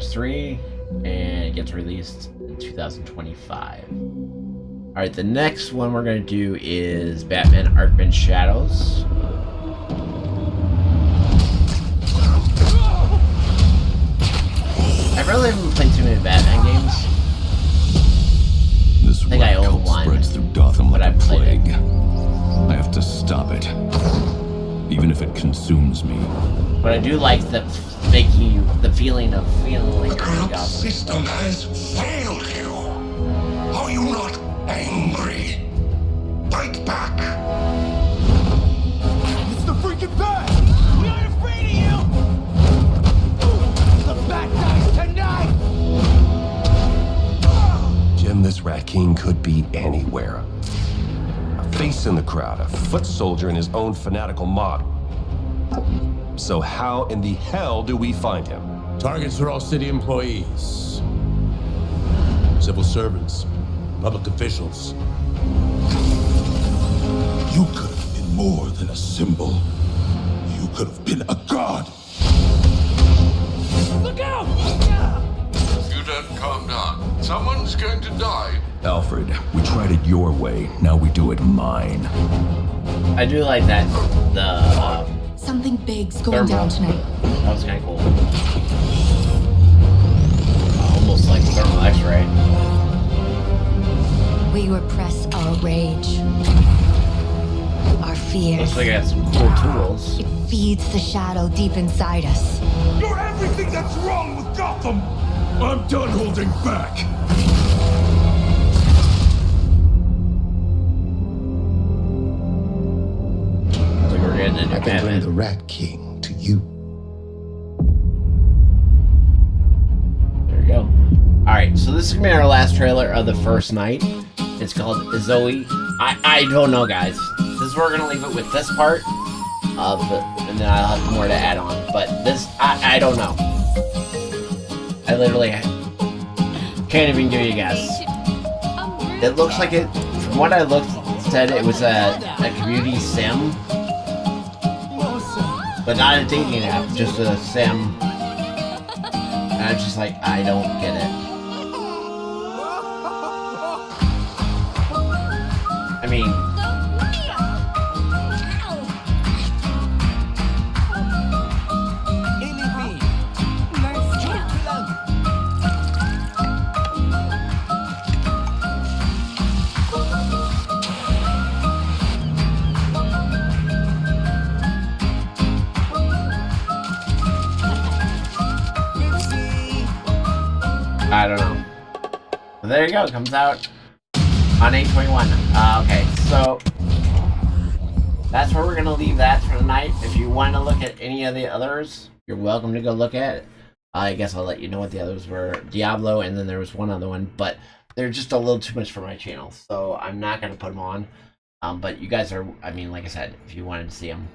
Wars 3, and it gets released in 2025. Alright, the next one we're going to do is Batman Arkham Shadows. I really haven't played too many Batman games. This I think I own one, spreads through Gotham like but a I played plague. I have to stop it, even if it consumes me. But I do like the feeling of feeling like The Gotham. corrupt system has failed you. Are you not angry? Fight back. It's the freaking bat! We aren't afraid of you! The bat dies tonight! Jim, this Rat King could be anywhere. A face in the crowd, a foot soldier in his own fanatical mob. So how in the hell do we find him? Targets are all city employees, civil servants, public officials. You could have been more than a symbol. You could have been a god. Look out! You don't calm down. Someone's going to die. Alfred, we tried it your way, now we do it mine. I do like that. The Something big's going thermal. down tonight. That was kind of cool. Almost like thermal X-ray. We repress our rage, our fears. Looks like I got some cool tools. It feeds the shadow deep inside us. You're everything that's wrong with Gotham. I'm done holding back. I can bring the Rat King to you. There we go. Alright, so this is going to be our last trailer of the first night. It's called Zoe. I don't know, guys. This is where we're going to leave it with this part. And then I'll have more to add on. But this, I don't know. I literally can't even give you a guess. It looks like it, from what I said, it was a community sim. But not a dating app, just a sim. And I was just like, I don't get it. I mean... I don't know. But there you go. It comes out on 8/21. Okay, so that's where we're going to leave that for tonight. If you want to look at any of the others, you're welcome to go look at it. I guess I'll let you know what the others were. Diablo, and then there was one other one, but they're just a little too much for my channel, so I'm not going to put them on. But you guys are, I mean, like I said, if you wanted to see them,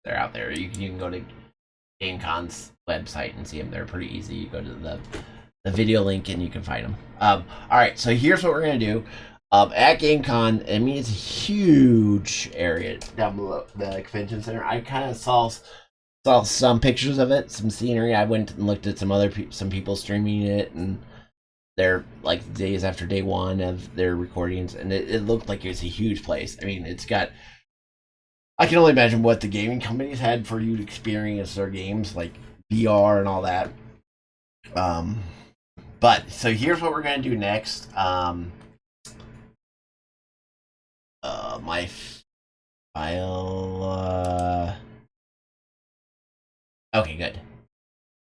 they're out there. You can go to GameCon's website and see them. They're pretty easy. You go to the video link and you can find them. Alright, so here's what we're going to do. At GameCon, I mean, it's a huge area down below the convention center. I kind of saw some pictures of it, some scenery. I went and looked at some people streaming it, and they're like days after day one of their recordings, and it looked like it's a huge place. I mean, it's got... I can only imagine what the gaming companies had for you to experience their games, like VR and all that. But, so here's what we're going to do next. My file, okay, good.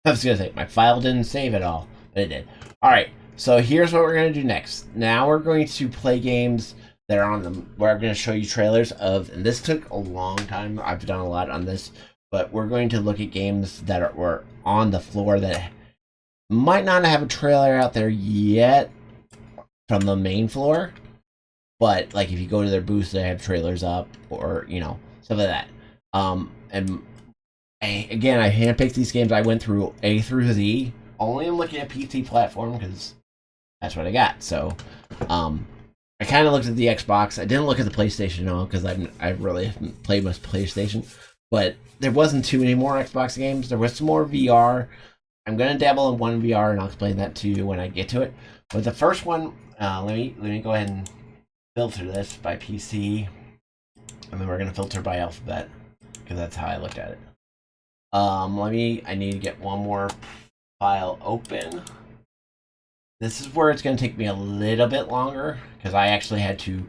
I was going to say, my file didn't save at all, but it did. Alright, so here's what we're going to do next. Now we're going to play games that are on them, where I'm going to show you trailers of, and this took a long time. I've done a lot on this, but we're going to look at games that were on the floor that might not have a trailer out there yet from the main floor, but like if you go to their booths, they have trailers up, or you know, stuff like that. And again, I handpicked these games. I went through A through Z. Only I'm looking at PC platform because that's what I got. So, I kind of looked at the Xbox. I didn't look at the PlayStation at all because I really haven't played much PlayStation. But there wasn't too many more Xbox games. There was some more VR. I'm gonna dabble in one VR, and I'll explain that to you when I get to it. But the first one, let me go ahead and filter this by PC, and then we're gonna filter by alphabet because that's how I looked at it. I need to get one more file open. This is where it's gonna take me a little bit longer because I actually had to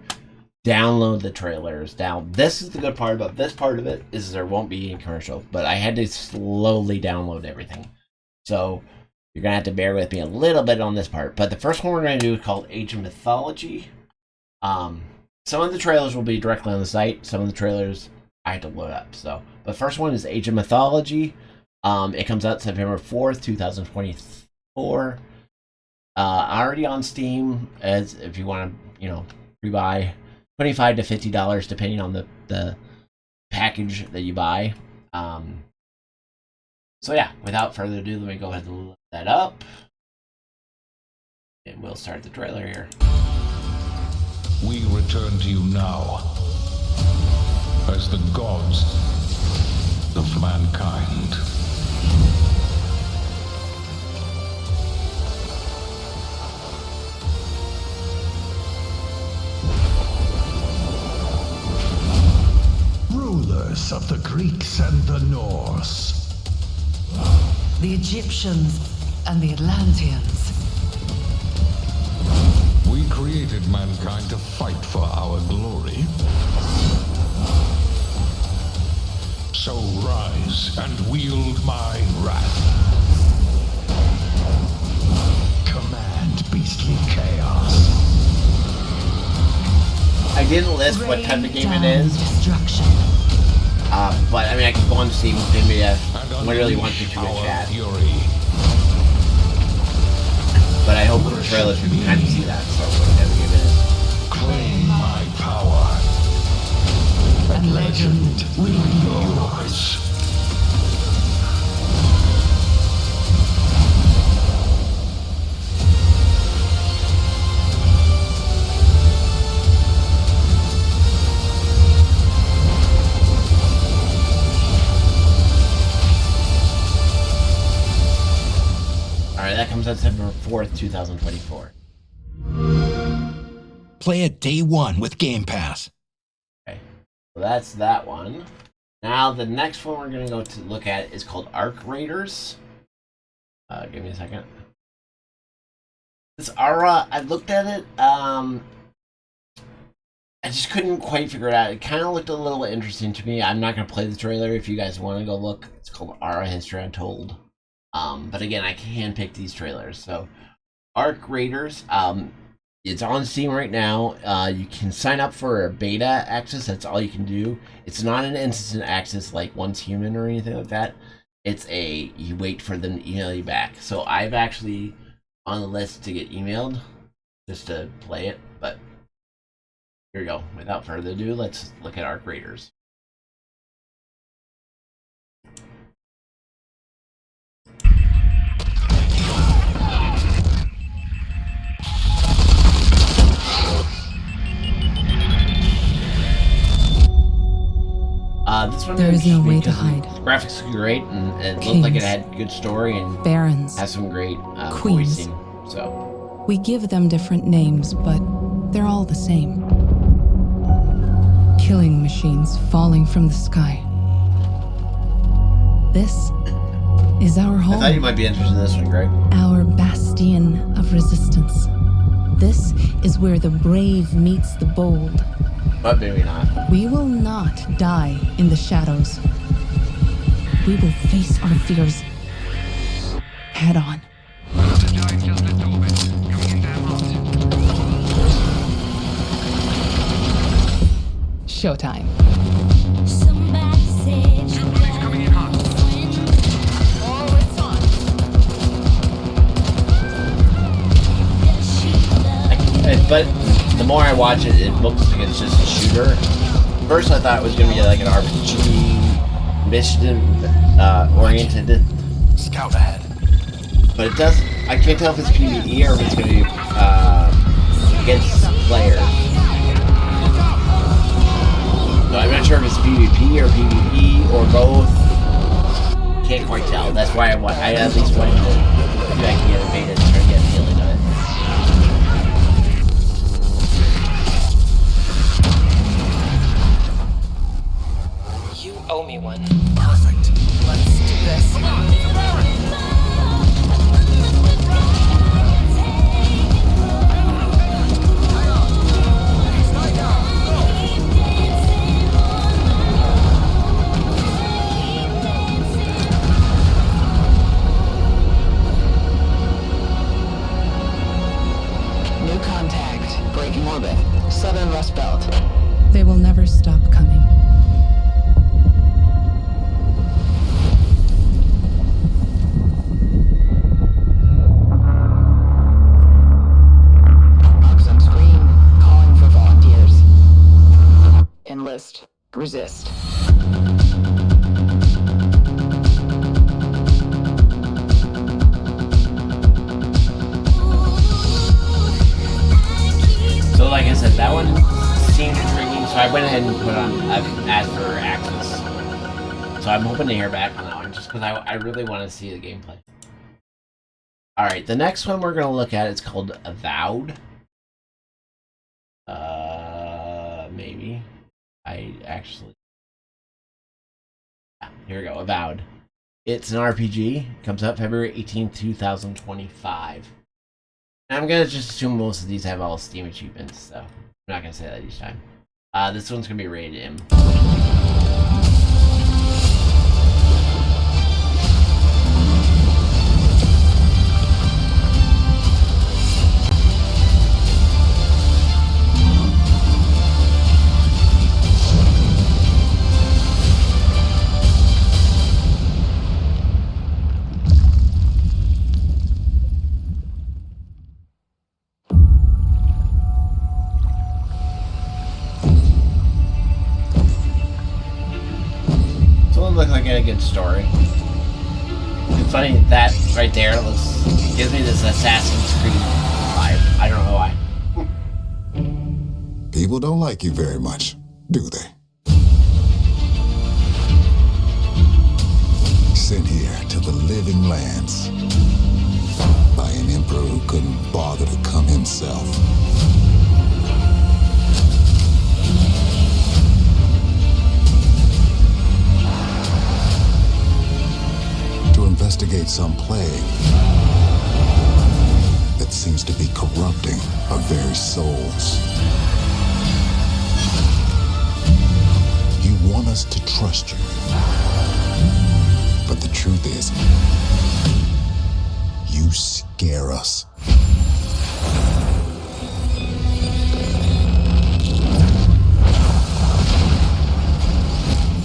download the trailers. Now, this is the good part about this part of it is there won't be any commercials, but I had to slowly download everything. So you're gonna have to bear with me a little bit on this part. But the first one we're gonna do is called Age of Mythology. Some of the trailers will be directly on the site. Some of the trailers I had to load up. So the first one is Age of Mythology. It comes out September 4th, 2024. Already on Steam, as if you want to, pre-buy, $25 to $50 depending on the package that you buy. So yeah, without further ado, let me go ahead and look that up, and we'll start the trailer here. We return to you now as the gods of mankind. Rulers of the Greeks and the Norse. The Egyptians and the Atlanteans. We created mankind to fight for our glory. So rise and wield my wrath. Command beastly chaos. I didn't list what type of game it is. Destruction. But I mean, I can go on Steam and maybe literally want you to chat. But I hope the trailers you can kind of see that. So whatever game it is. Claim my power. And legend will be yours. Alright, that comes out September 4th, 2024. Play it day one with Game Pass. Okay, so that's that one. Now, the next one we're going to go to look at is called Arc Raiders. Give me a second. This Aura, I looked at it, I just couldn't quite figure it out. It kind of looked a little interesting to me. I'm not going to play the trailer if you guys want to go look. It's called Aura History Untold. But again, I can pick these trailers. So, Arc Raiders, it's on Steam right now. You can sign up for a beta access. That's all you can do. It's not an instant access like Once Human or anything like that. It's you wait for them to email you back. So I've actually on the list to get emailed just to play it. But here we go. Without further ado, let's look at Arc Raiders. This one there is no way to hide. Graphics are great, and it looked like it had good story and barons, has some great queens. voicing. So we give them different names, but they're all the same. Killing machines falling from the sky. This is our home. I thought you might be interested in this one, Greg. Our bastion of resistance. This is where the brave meets the bold. But maybe not. We will not die in the shadows. We will face our fears head on. Showtime. Somebody's coming in hot. Oh, it's on. But the more I watch it, it looks like it's just a shooter. First, I thought it was going to be like an RPG mission oriented. Scout ahead. But it does. I can't tell if it's PvE or if it's going to be against players. So I'm not sure if it's PvP or PvE or both. can't quite tell. That's why I at least wanted to see if I can get a beta to try to get a feeling of it. You owe me one. Perfect. Let's do this. Come on, keep it going. New contact. Breaking orbit. Southern Rust Belt. They will never stop coming. Box on screen. Calling for volunteers. Enlist. Resist. So like I said, that one seemed intriguing, so I went ahead and put on, I've asked for access. So I'm hoping to hear back on that one, just because I really want to see the gameplay. Alright, the next one we're going to look at is called Avowed. Maybe. I actually... Yeah, here we go, Avowed. It's an RPG. It comes out February 18, 2025. And I'm gonna just assume most of these have all Steam achievements, so I'm not gonna say that each time. This one's gonna be rated M. Look like a good story. It's funny that right there gives me this Assassin's Creed vibe. I don't know why. People don't like you very much, do they? Sent here to the living lands by an emperor who couldn't bother to come himself. To investigate some plague that seems to be corrupting our very souls. You want us to trust you. But the truth is, you scare us.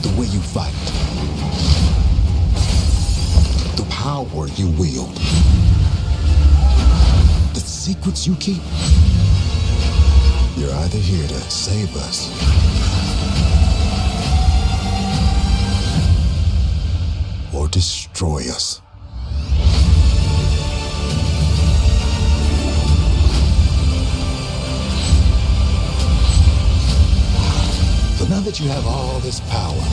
The way you fight. The power you wield. The secrets you keep. You're either here to save us or destroy us. So now that you have all this power,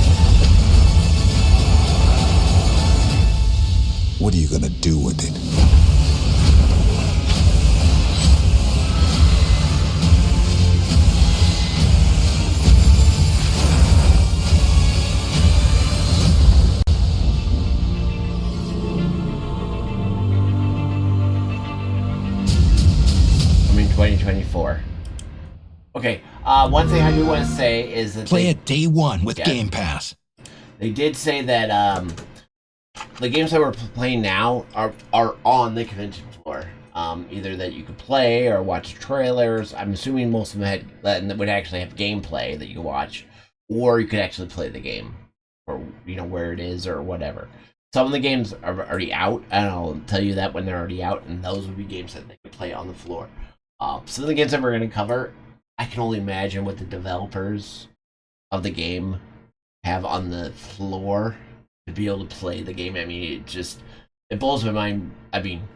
what are you gonna do with it? I mean, 2024. Okay, one thing I do want to say is that play it day one with Game Pass. They did say that the games that we're playing now are on the convention floor. Either that you could play or watch trailers. I'm assuming most of them would actually have gameplay that you could watch, or you could actually play the game, or where it is or whatever. Some of the games are already out, and I'll tell you that when they're already out, and those would be games that they could play on the floor. Some of the games that we're going to cover, I can only imagine what the developers of the game have on the floor to be able to play the game. I mean, it blows my mind. I mean,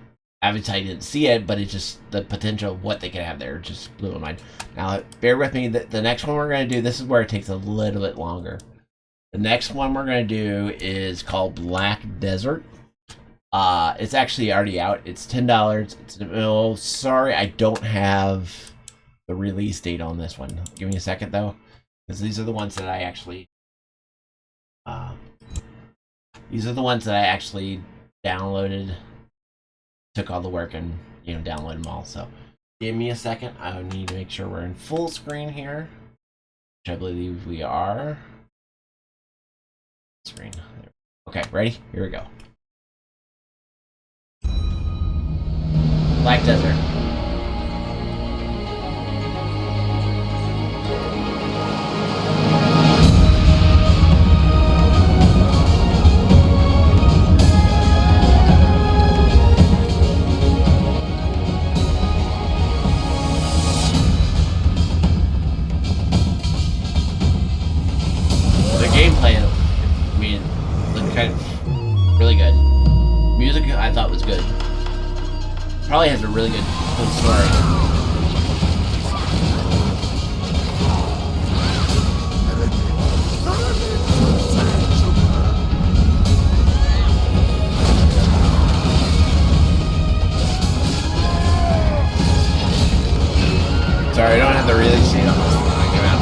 obviously I didn't see it, but it's just the potential of what they could have there just blew my mind. Now, bear with me. The next one we're going to do, this is where it takes a little bit longer. The next one we're gonna do is called Black Desert. It's actually already out. It's $10. Oh, sorry, I don't have the release date on this one. Give me a second though, because these are the ones that I actually downloaded. Took all the work and downloaded them all. So give me a second. I need to make sure we're in full screen here, which I believe we are. Screen. Okay, ready? Here we go. Black Desert. The gameplay, I mean, looked kind of really good. Music I thought was good. Probably has a really good cool story. Sorry, I don't have the release date on this one. I came out.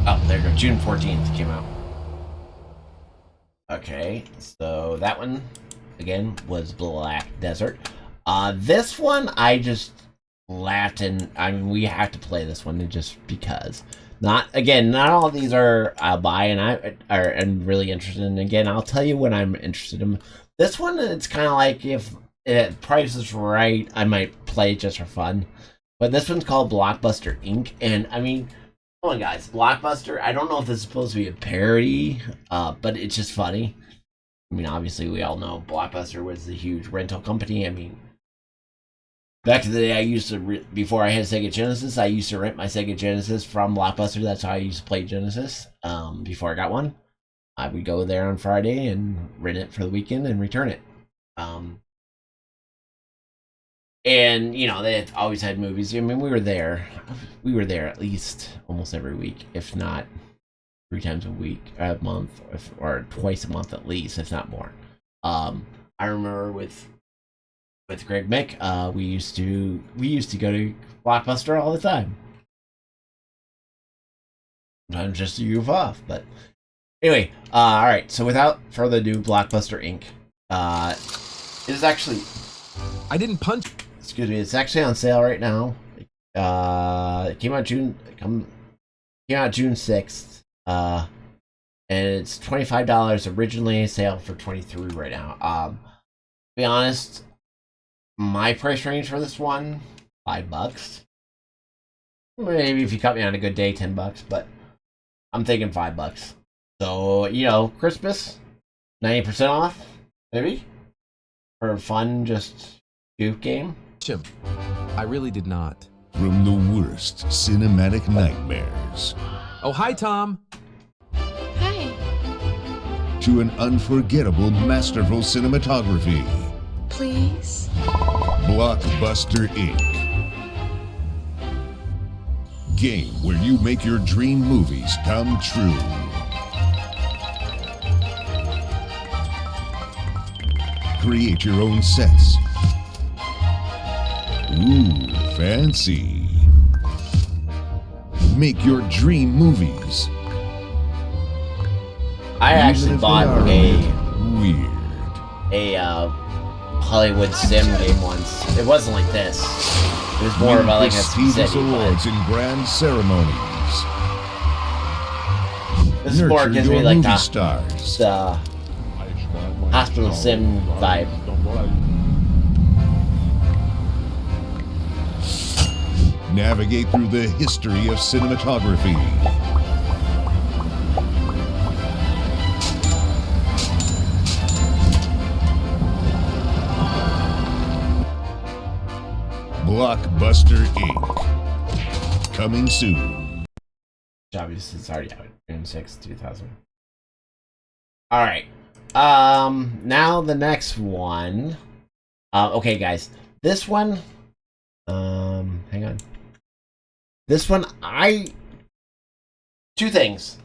Oh, there you go. June 14th came out. Okay, so that one, again, was Black Desert. This one, I just laughed, and I mean, we have to play this one just because. Not all of these are I'll buy and I'm really interested in. Again, I'll tell you when I'm interested in. This one, it's kind of like if price is right, I might play it just for fun. But this one's called Blockbuster Inc. And I mean, come on, guys, Blockbuster. I don't know if this is supposed to be a parody, but it's just funny. I mean, obviously, we all know Blockbuster was the huge rental company. I mean, back in the day, I used to before I had a Sega Genesis, I used to rent my Sega Genesis from Blockbuster. That's how I used to play Genesis. Before I got one, I would go there on Friday and rent it for the weekend and return it. And they always had movies. I mean, we were there at least almost every week, if not 3 times a month, or twice a month at least, if not more. I remember with Greg Mick, we used to go to Blockbuster all the time. Sometimes just to goof off, but anyway, all right. So without further ado, Blockbuster Inc. It is actually. I didn't punch. Excuse me. It's actually on sale right now. It came out June 6th. And it's $25 originally. Sale for $23 right now. To be honest, my price range for this one, $5. Maybe if you cut me on a good day, $10. But I'm thinking $5. So Christmas, 90% off, maybe for a fun, just goof game. I really did not. From the worst cinematic nightmares. Oh, hi, Tom. Hi. To an unforgettable, masterful cinematography. Please. Blockbuster Inc. Game where you make your dream movies come true. Create your own sets. Ooh, fancy. Make your dream movies. I actually bought a weird Hollywood sim game once. It wasn't like this. It was more about like a prestigious awards and grand ceremonies. This more gives me like the stars. Hospital sim vibe. Navigate through the history of cinematography. Blockbuster Inc. Coming soon. Obviously, it's already out. June 6th, 2000. Alright. Now the next one. Okay, guys. This one. Hang on. This one, two things.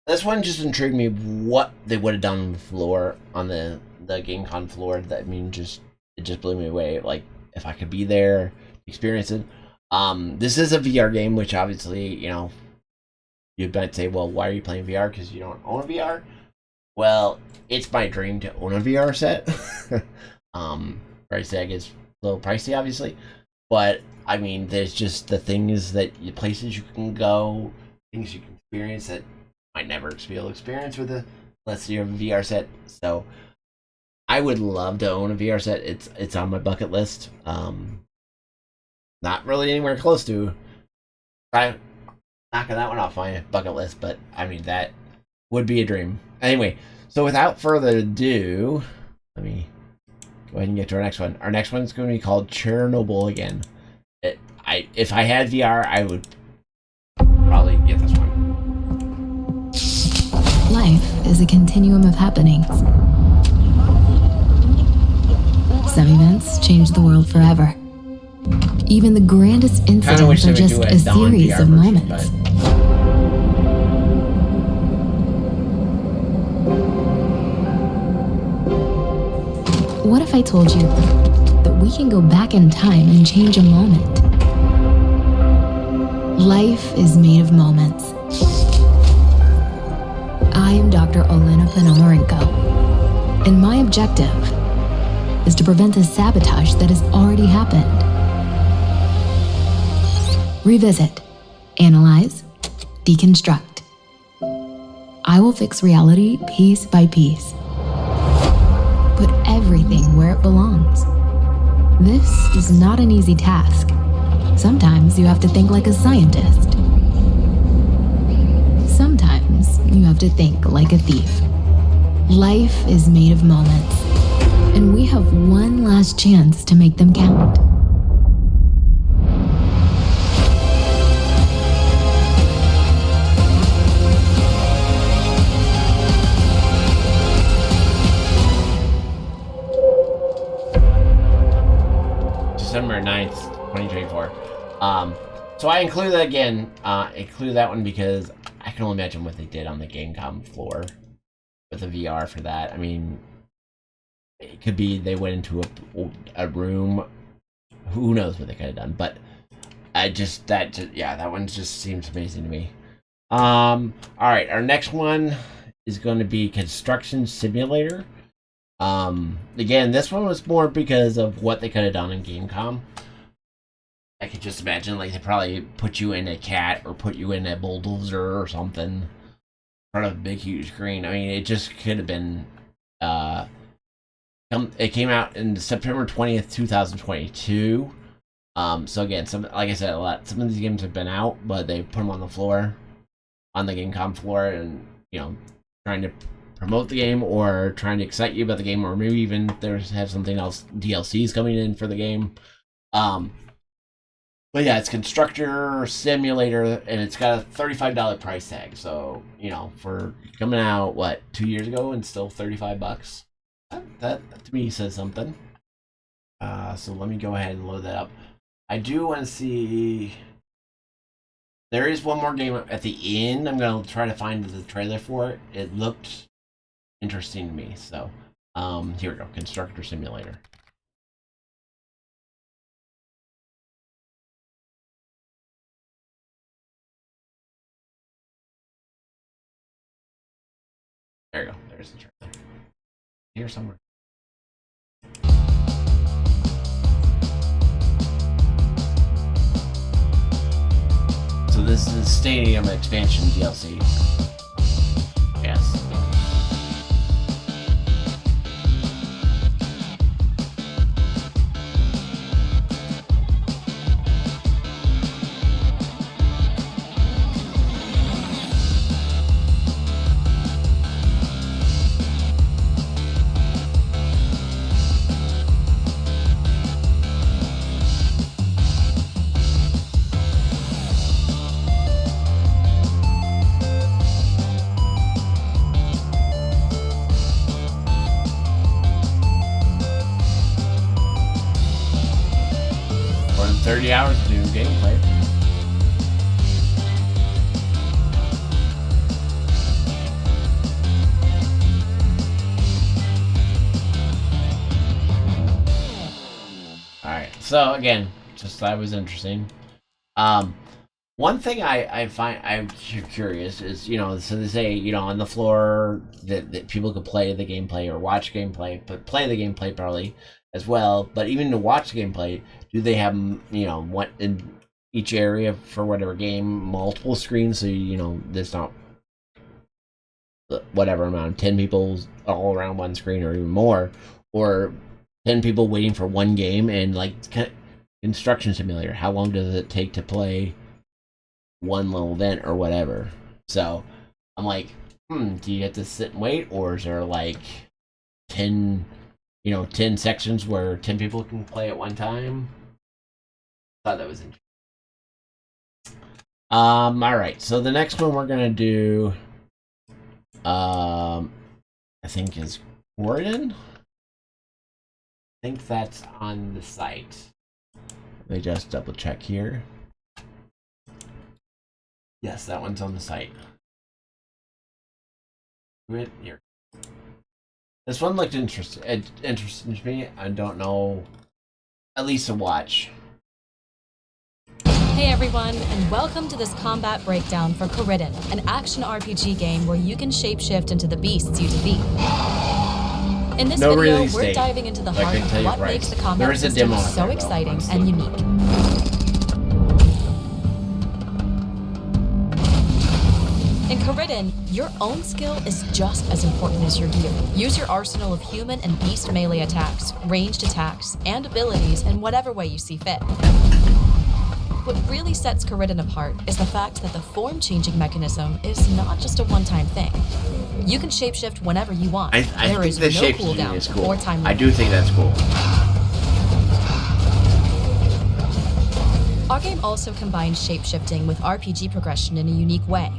This one just intrigued me what they would have done on the floor, on the GameCon floor. That it just blew me away. Like, if I could be there, experience it. This is a VR game, which obviously, you might say, well, why are you playing VR? Because you don't own a VR? Well, it's my dream to own a VR set. Price tag is a little pricey, obviously. But, I mean, there's just the things places you can go, things you can experience that might never be able to experience with unless you have a VR set. So, I would love to own a VR set. It's on my bucket list. Not really anywhere close to. I'm knocking that one off my bucket list, but I mean, that would be a dream. Anyway, so without further ado, let me go ahead and get to our next one. Our next one is going to be called Chernobyl again. If I had VR, I would probably get this one. Life is a continuum of happenings. Some events change the world forever. Even the grandest incidents are just a series of moments. What if I told you that we can go back in time and change a moment? Life is made of moments. I am Dr. Olena Ponomarenko, and my objective is to prevent the sabotage that has already happened. Revisit, analyze, deconstruct. I will fix reality piece by piece. Put everything where it belongs. This is not an easy task. Sometimes you have to think like a scientist. Sometimes you have to think like a thief. Life is made of moments, and we have one last chance to make them count. December 9th, 2024. So I include that again. Include that one because I can only imagine what they did on the Gamecom floor with the VR for that. I mean, it could be they went into a room. Who knows what they could have done? But that one just seems amazing to me. All right, our next one is going to be Construction Simulator. Again, this one was more because of what they could have done in Gamecom. I could just imagine, like, they probably put you in a cat or put you in a bulldozer or something in front of a big, huge screen. I mean, it just could have been, it came out in September 20th, 2022. So again, like I said, some of these games have been out, but they put them on the floor, on the Gamecom floor, and, trying to promote the game or trying to excite you about the game, or maybe even have something else, DLCs coming in for the game. But yeah, it's Constructor Simulator, and it's got a $35 price tag. So, for coming out, 2 years ago, and still $35? That to me says something. So let me go ahead and load that up. I do want to see... There is one more game at the end. I'm going to try to find the trailer for it. It looked interesting to me. So, here we go. Constructor Simulator. There you go. There's the trailer. Here somewhere. So this is the Stadium expansion DLC. Yes. More than 30 hours of new gameplay. right. So again, just that was interesting. One thing I find I'm curious is, so they say, on the floor that people could play the gameplay or watch gameplay, but play the gameplay probably as well. But even to watch gameplay, do they have, what in each area for whatever game, multiple screens? So, there's not whatever amount, 10 people all around one screen or even more, or 10 people waiting for one game, and like construction simulator, how long does it take to play one little event or whatever? So I'm like, do you have to sit and wait, or is there like 10 sections where 10 people can play at one time? Thought that was interesting. All right, so the next one we're gonna do, I think is Gordon. I think that's on the site. Let me just double check here. Yes, that one's on the site. Here. This one looked interesting to me. I don't know. At least a watch. Hey everyone, and welcome to this combat breakdown for Corridon, an action RPG game where you can shapeshift into the beasts you defeat. In this video, we're diving into the heart of what makes the combat system so exciting and unique. In Corridon, your own skill is just as important as your gear. Use your arsenal of human and beast melee attacks, ranged attacks, and abilities in whatever way you see fit. What really sets Corridon apart is the fact that the form-changing mechanism is not just a one-time thing. You can shapeshift whenever you want. I think the shapeshifting is cool. I do think that's cool. Our game also combines shapeshifting with RPG progression in a unique way.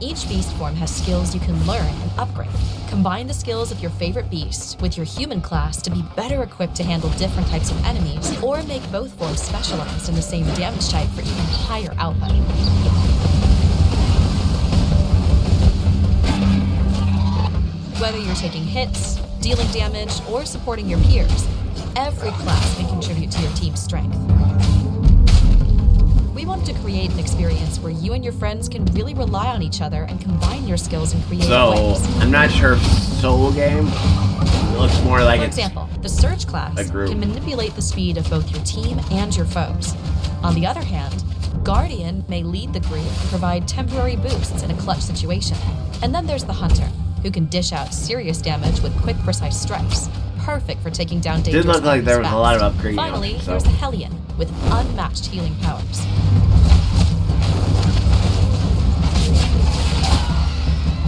Each beast form has skills you can learn and upgrade. Combine the skills of your favorite beast with your human class to be better equipped to handle different types of enemies, or make both forms specialized in the same damage type for even higher output. Whether you're taking hits, dealing damage, or supporting your peers, every class can contribute to your team's strength. We wanted to create an experience where you and your friends can really rely on each other and combine your skills in creative ways. I'm not sure if solo game looks more like, for example, the Surge class can manipulate the speed of both your team and your foes. On the other hand, Guardian may lead the group and provide temporary boosts in a clutch situation. And then there's the Hunter, who can dish out serious damage with quick, precise strikes. Perfect for taking down dangerous enemies. Did look like there was a lot of upgrading. Finally, there's the Hellion, with unmatched healing powers.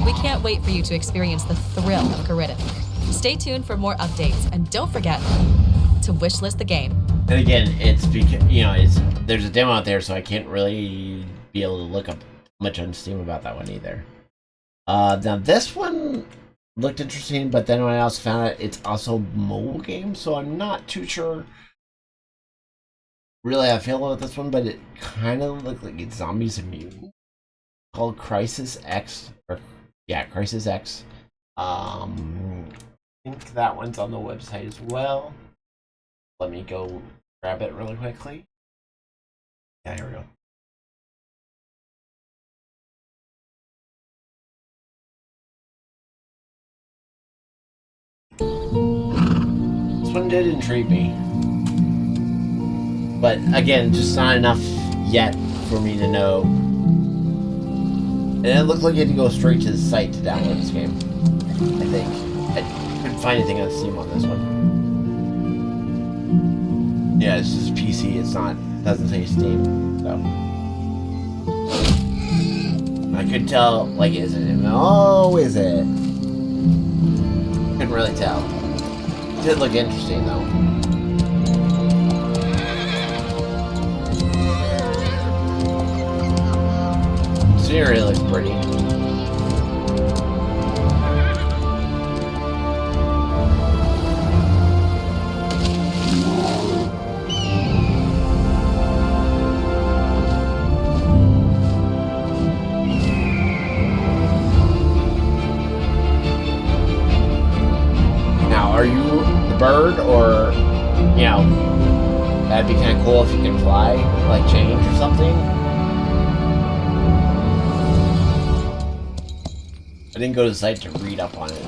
We can't wait for you to experience the thrill of Corridon. Stay tuned for more updates, and don't forget to wishlist the game. And again, it's because there's a demo out there, so I can't really be able to look up much on Steam about that one either. Now this one looked interesting, but then when I also found out it's also a mobile game, so I'm not too sure really how I feel about this one, but it kind of looked like it's Zombies and Mutants, called Crisis X. Crisis X. I think that one's on the website as well. Let me go grab it really quickly. Yeah, here we go. This one did intrigue me. But again, just not enough yet for me to know. And it looked like you had to go straight to the site to download this game. I think. I couldn't find anything on Steam on this one. Yeah, it's just PC, doesn't say Steam, so. I could tell, like, is it? Oh, is it? Couldn't really tell. It did look interesting, though. Scenery looks pretty. Now, are you the bird or you know, that'd be kind of cool if you can fly, like change or something. I didn't go to the site to read up on it.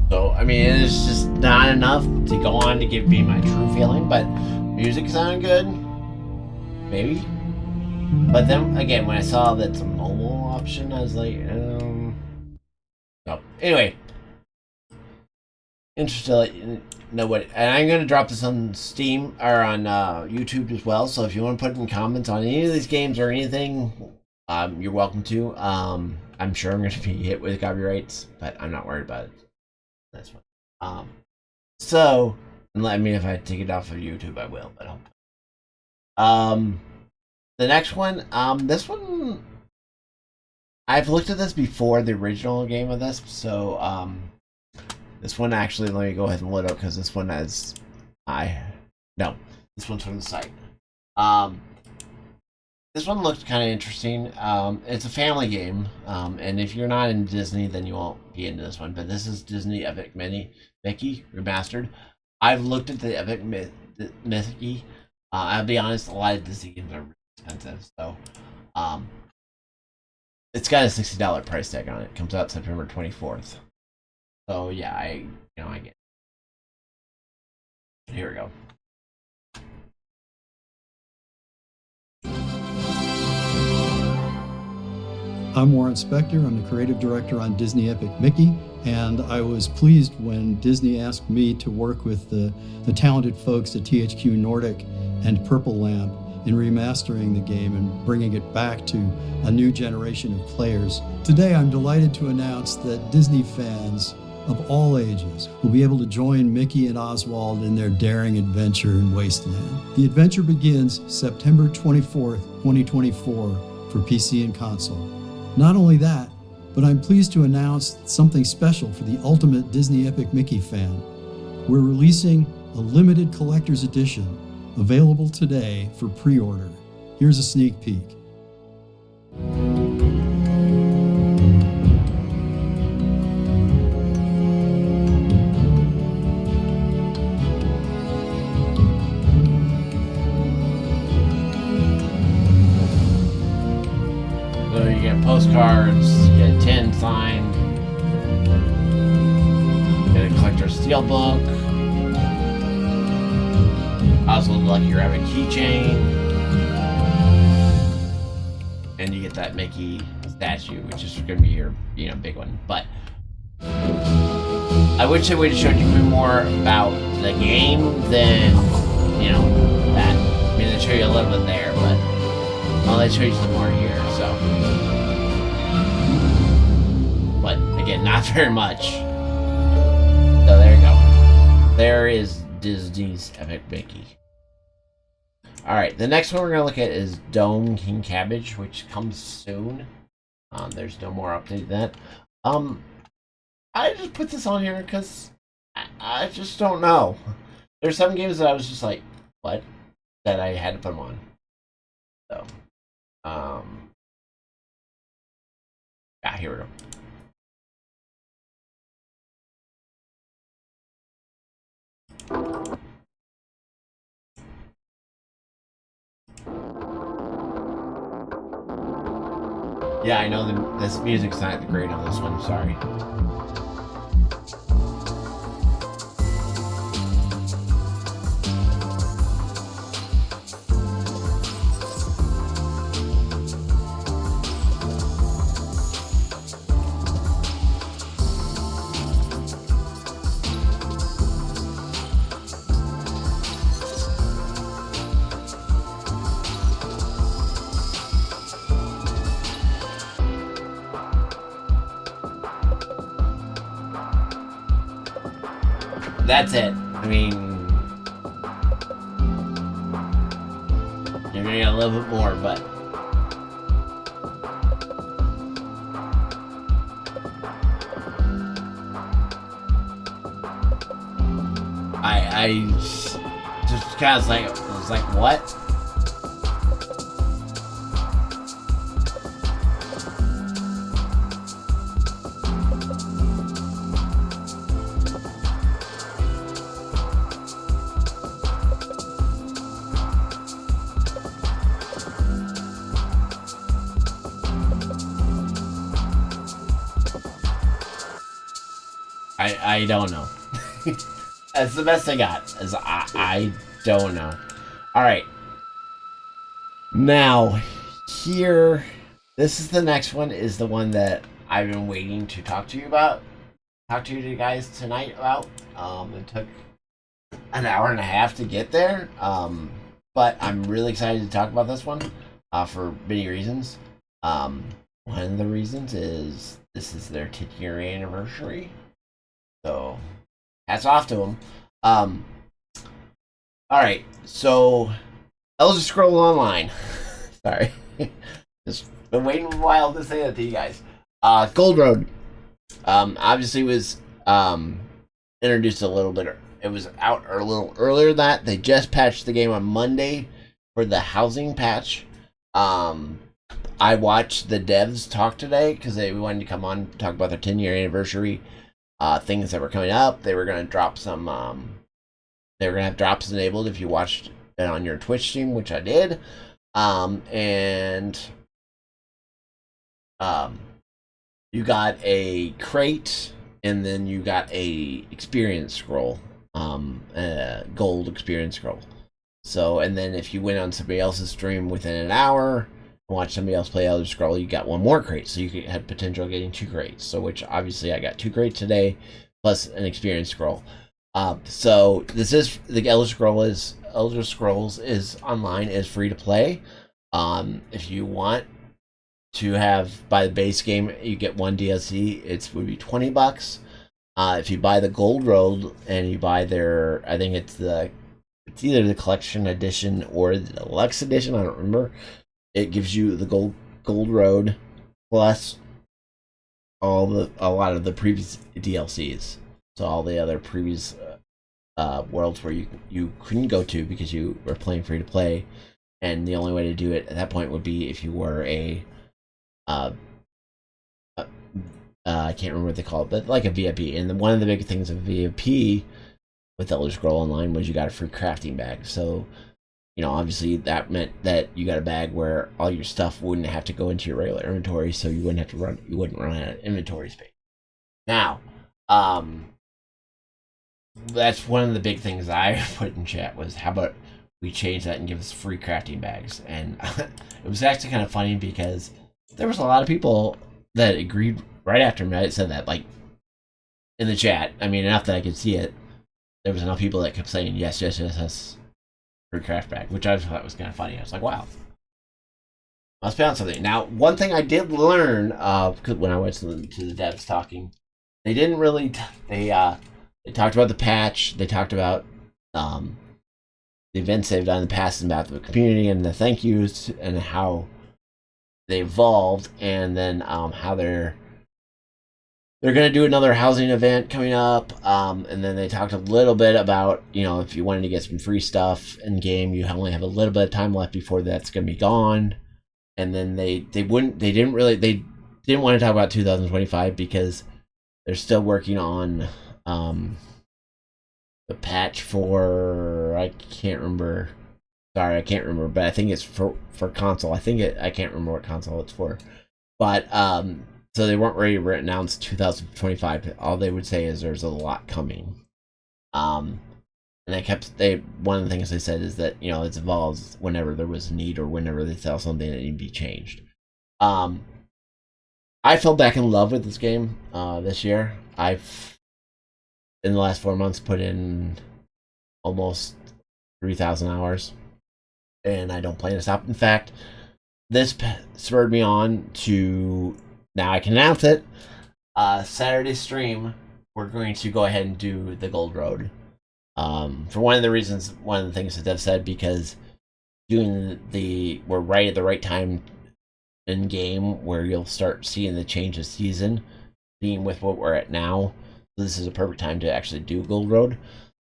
So, I mean, it's just not enough to go on to give me my true feeling, but music sounded good. Maybe. But then, again, when I saw that it's a mobile option, I was like, no. Anyway. Interested to know what, and I'm going to drop this on Steam, or on YouTube as well, so if you want to put in comments on any of these games or anything, you're welcome to. I'm sure I'm going to be hit with copyrights, but I'm not worried about it. That's fine. So, I mean, if I take it off of YouTube, I will, but the next one, this one, I've looked at this before the original game of this, so, this one actually, let me go ahead and load up, because this one has, this one's from the site. This one looked kind of interesting. It's a family game, and if you're not into Disney, then you won't be into this one. But this is Disney Epic Mickey Remastered. I've looked at the Epic Mickey. I'll be honest, a lot of Disney games are really expensive, so it's got a $60 price tag on it. It comes out September 24th. So yeah, I get it. Here we go. I'm Warren Spector. I'm the creative director on Disney Epic Mickey, and I was pleased when Disney asked me to work with the talented folks at THQ Nordic and Purple Lamp in remastering the game and bringing it back to a new generation of players. Today, I'm delighted to announce that Disney fans of all ages will be able to join Mickey and Oswald in their daring adventure in Wasteland. The adventure begins September 24th, 2024 for PC and console. Not only that, but I'm pleased to announce something special for the ultimate Disney Epic Mickey fan. We're releasing a limited collector's edition available today for pre-order. Here's a sneak peek. So you get postcards, you get a tin sign, you get a collector's steelbook. Also, Lucky Rabbit keychain, and you get that Mickey statue, which is going to be your, big one. But I wish they would have showed you more about the game than, that. I mean, they show you a little bit there, but they show you some more here. So, but again, not very much. So there you go. There is Disney's Epic Mickey. Alright, the next one we're going to look at is Dome King Cabbage, which comes soon. There's no more update than that. I just put this on here because I just don't know. There's some games that I was just like, what? That I had to put them on. So, yeah, here we go. Yeah, I know this music's not great on this one, sorry. that's it. I mean, you're gonna get a little bit more, but I just kind of was like, what? I don't know. That's the best I got. I don't know. Alright. Now, here, this is the next one, is the one that I've been waiting to talk to you about. Talk to you guys tonight about. It took an hour and a half to get there. But I'm really excited to talk about this one for many reasons. One of the reasons is this is their 10-year anniversary. So, hats off to them. Alright, so Elder Scrolls Online. Sorry. Just been waiting a while to say that to you guys. Gold Road. Obviously was introduced a little bit. It was out a little earlier than that. They just patched the game on Monday for the housing patch. I watched the devs talk today because they wanted to come on and talk about their 10-year anniversary. Things that were coming up. They were going to drop some, they were going to have drops enabled if you watched it on your Twitch stream, which I did. You got a crate, and then you got a experience scroll, gold experience scroll. So, and then if you went on somebody else's stream within an hour, watch somebody else play Elder Scroll, you got one more crate, so you had potential of getting 2 crates. So, which obviously I got 2 crates today, plus an experience scroll. So this is the Elder Scrolls is online, is free to play. If you want to have buy the base game, you get 1 DLC. It would be $20. If you buy the Gold Road and you buy their, I think it's either the collection edition or the deluxe edition. I don't remember. It gives you the gold road plus a lot of the previous DLCs. So all the other previous worlds where you couldn't go to because you were playing free to play, and the only way to do it at that point would be if you were a I can't remember what they call it, but like a VIP. And then one of the big things of VIP with Elder Scroll Online was you got a free crafting bag. So, you know, obviously that meant that you got a bag where all your stuff wouldn't have to go into your regular inventory, so you wouldn't run out of inventory space. Now, that's one of the big things I put in chat was, how about we change that and give us free crafting bags? And it was actually kind of funny because there was a lot of people that agreed right after me. I said that, like, in the chat. I mean, enough that I could see it. There was enough people that kept saying yes, free craft bag, which I thought was kind of funny. I was like, wow, must be on something. Now, one thing I did learn when I went to the devs talking, they didn't really. They talked about the patch. They talked about the events they've done in the past, and about the community and the thank yous and how they evolved, and then how they're going to do another housing event coming up, and then they talked a little bit about, you know, if you wanted to get some free stuff in game, you only have a little bit of time left before that's going to be gone. And then they didn't want to talk about 2025 because they're still working on the patch for, I can't remember, but I think it's for console. I can't remember what console it's for, but so they weren't ready to announce 2025. All they would say is there's a lot coming. And one of the things they said is that, you know, it evolves whenever there was a need or whenever they saw something that needed to be changed. I fell back in love with this game this year. I've, in the last 4 months, put in almost 3,000 hours, and I don't plan to stop. In fact, this spurred me on to, now I can announce it, Saturday stream we're going to go ahead and do the Gold Road. For one of the things that Dev said, because we're right at the right time in game where you'll start seeing the change of season, being with what we're at now. So this is a perfect time to actually do Gold Road.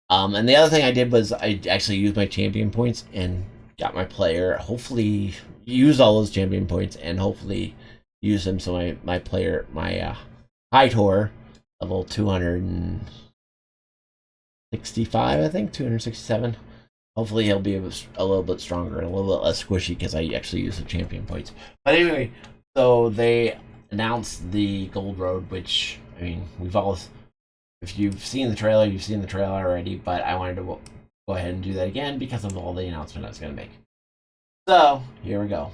And the other thing I did was I actually used my champion points and got my player. Hopefully, use all those champion points and hopefully use them so my high tour level 265, I think 267. Hopefully he'll be a little bit stronger and a little bit less squishy because I actually use the champion points. But anyway, so they announced the Gold Road, which, I mean, if you've seen the trailer, you've seen the trailer already, but I wanted to go ahead and do that again because of all the announcement I was going to make. So, here we go.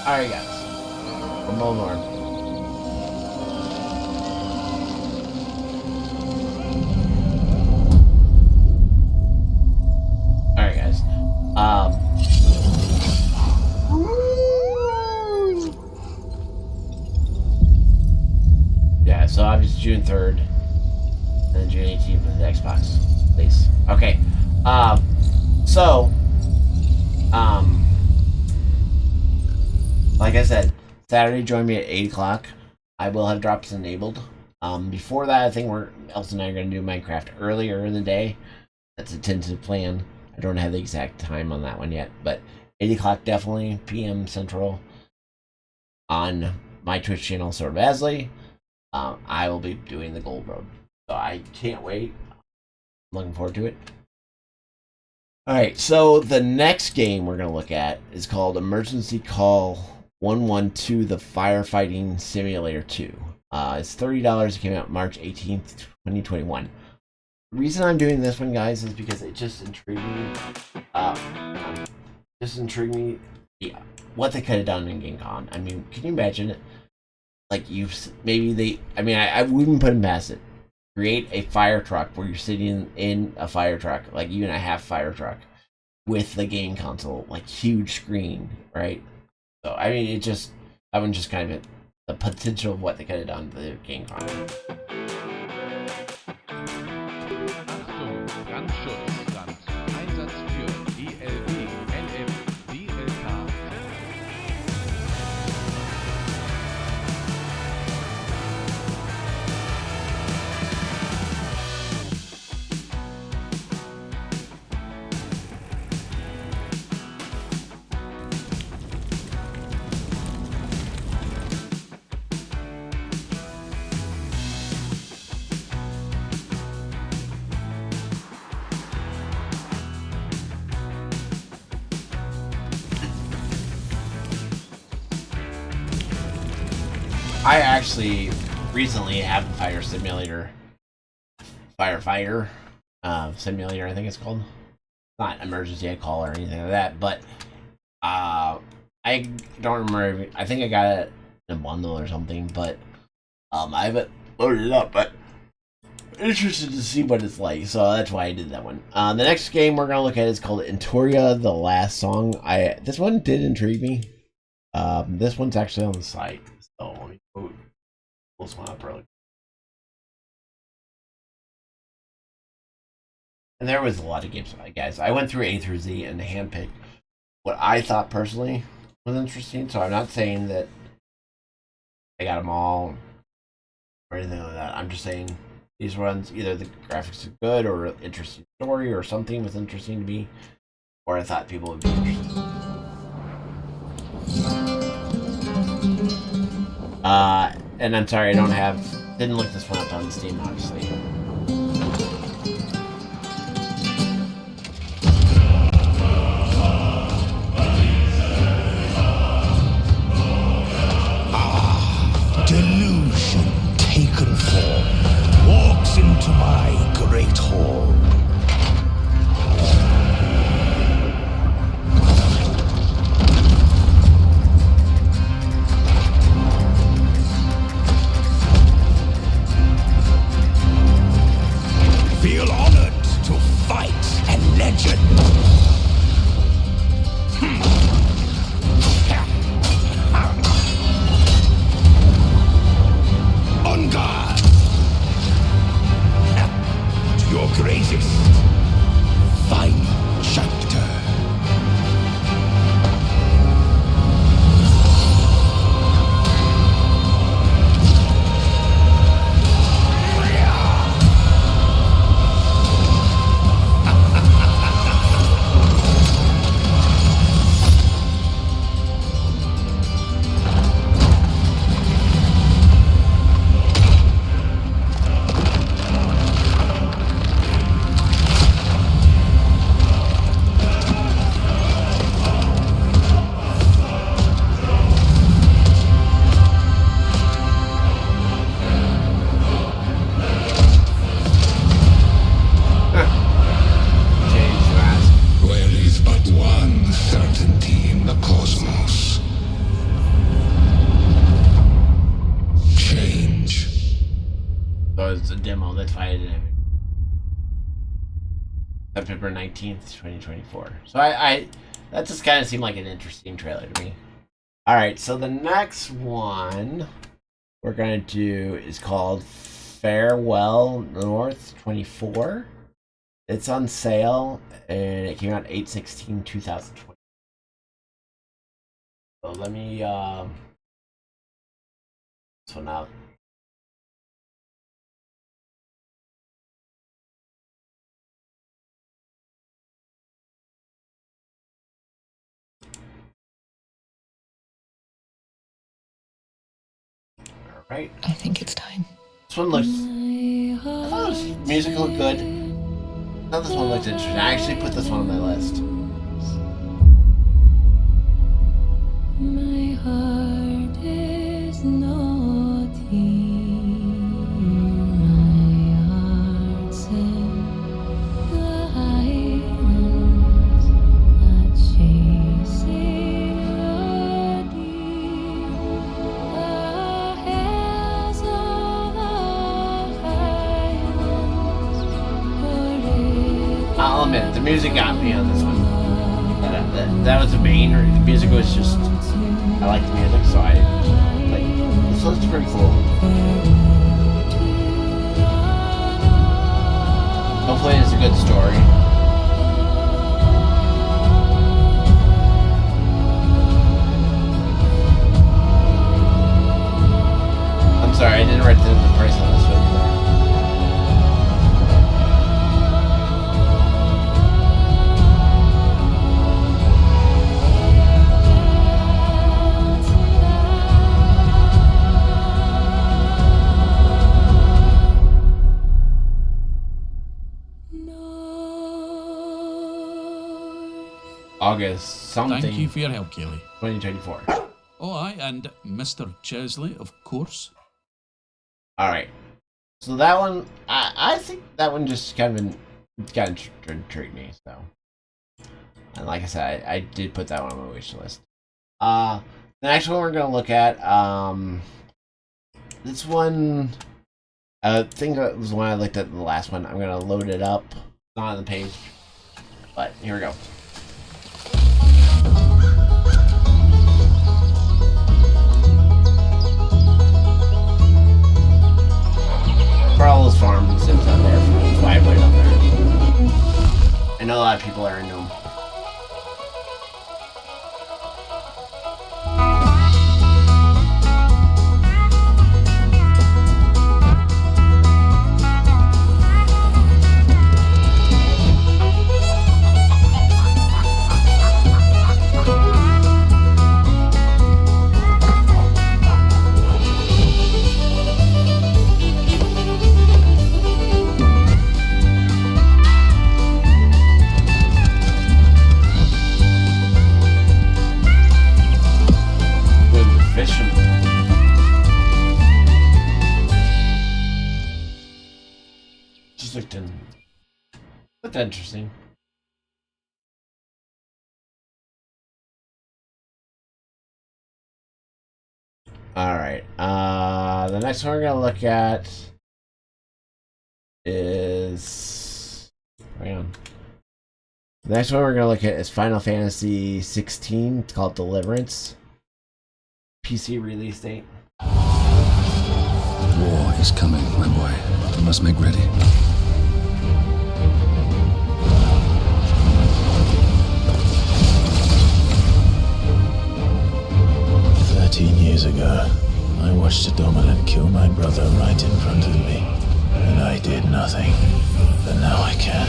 Alright guys, we're moving on. Alright guys, yeah, so obviously June 3rd, and then June 18th for the Xbox release. Okay, like I said, Saturday join me at 8 o'clock. I will have drops enabled. Before that, I think Elsa and I are going to do Minecraft earlier in the day. That's a tentative plan. I don't have the exact time on that one yet, but 8 o'clock definitely, PM Central, on my Twitch channel, Sword of Asley. I will be doing the Gold Road. So I can't wait. I'm looking forward to it. Alright, so the next game we're going to look at is called Emergency Call 112, the Firefighting Simulator 2. It's $30. It came out March 18th, 2021. The reason I'm doing this one, guys, is because it just intrigued me. What they could have done in GameCon. I mean, can you imagine it? Like, I wouldn't put it past it. Create a fire truck where you're sitting in a fire truck, like even a half fire truck, with the game console, like huge screen, right? So I mean, that one just kind of the potential of what they could have done to the game console. Achtung, Brandschutz, Stand. Einsatz für ELB, LF, DLK. I actually recently have the firefighter simulator, I think it's called. Not emergency call or anything like that, but I don't remember. I think I got it in a bundle or something, but I haven't loaded it up. But interested to see what it's like, so that's why I did that one. The next game we're gonna look at is called Intoria: The Last Song. This one did intrigue me. This one's actually on the site, so let me pull this one up really. And there was a lot of games, guys. I went through A through Z and handpicked what I thought personally was interesting. So I'm not saying that I got them all or anything like that. I'm just saying these ones, either the graphics are good or an interesting story or something was interesting to me, or I thought people would be interested. And I'm sorry, didn't look this one up on Steam, obviously. Delusion taken form walks into my great hall. Feel honored to fight a legend. On guard! To your greatest final chapter. September 19th, 2024. So that just kind of seemed like an interesting trailer to me. Alright, so the next one we're going to do is called Farewell North 24. It's on sale, and it came out 8/16/2020. So let me, this one out. Right. I think it's time. This one looks. I thought this music looked good. I thought this one looked interesting. I actually put this one on my list. My heart is naughty. My heart's in the highlands, not chasing the deep. The hills of the highlands, I'll admit, the music got me on this one. that was the main. The music was just, I like the music, so I like. This looks pretty cool. Hopefully, it's a good story. I'm sorry, I didn't write the price on this one either. August something. Thank you for your help, Kelly. 2024. Oh, aye, and Mr. Chesley, of course. Alright. So that one, I think that one just kind of intrigued me, so. And like I said, I did put that one on my wish list. The next one we're going to look at, this one, I think it was when I looked at the last one. I'm going to load it up. It's not on the page, but here we go. For all those farm sims out there, that's why I put it up there. I know a lot of people are into them. That's interesting. Alright, the next one we're gonna look at is... hang on. The next one we're gonna look at is Final Fantasy 16. It's called Deliverance. PC release date. War is coming, my boy. You must make ready. Years ago, I watched a dominant kill my brother right in front of me, and I did nothing. But now I can.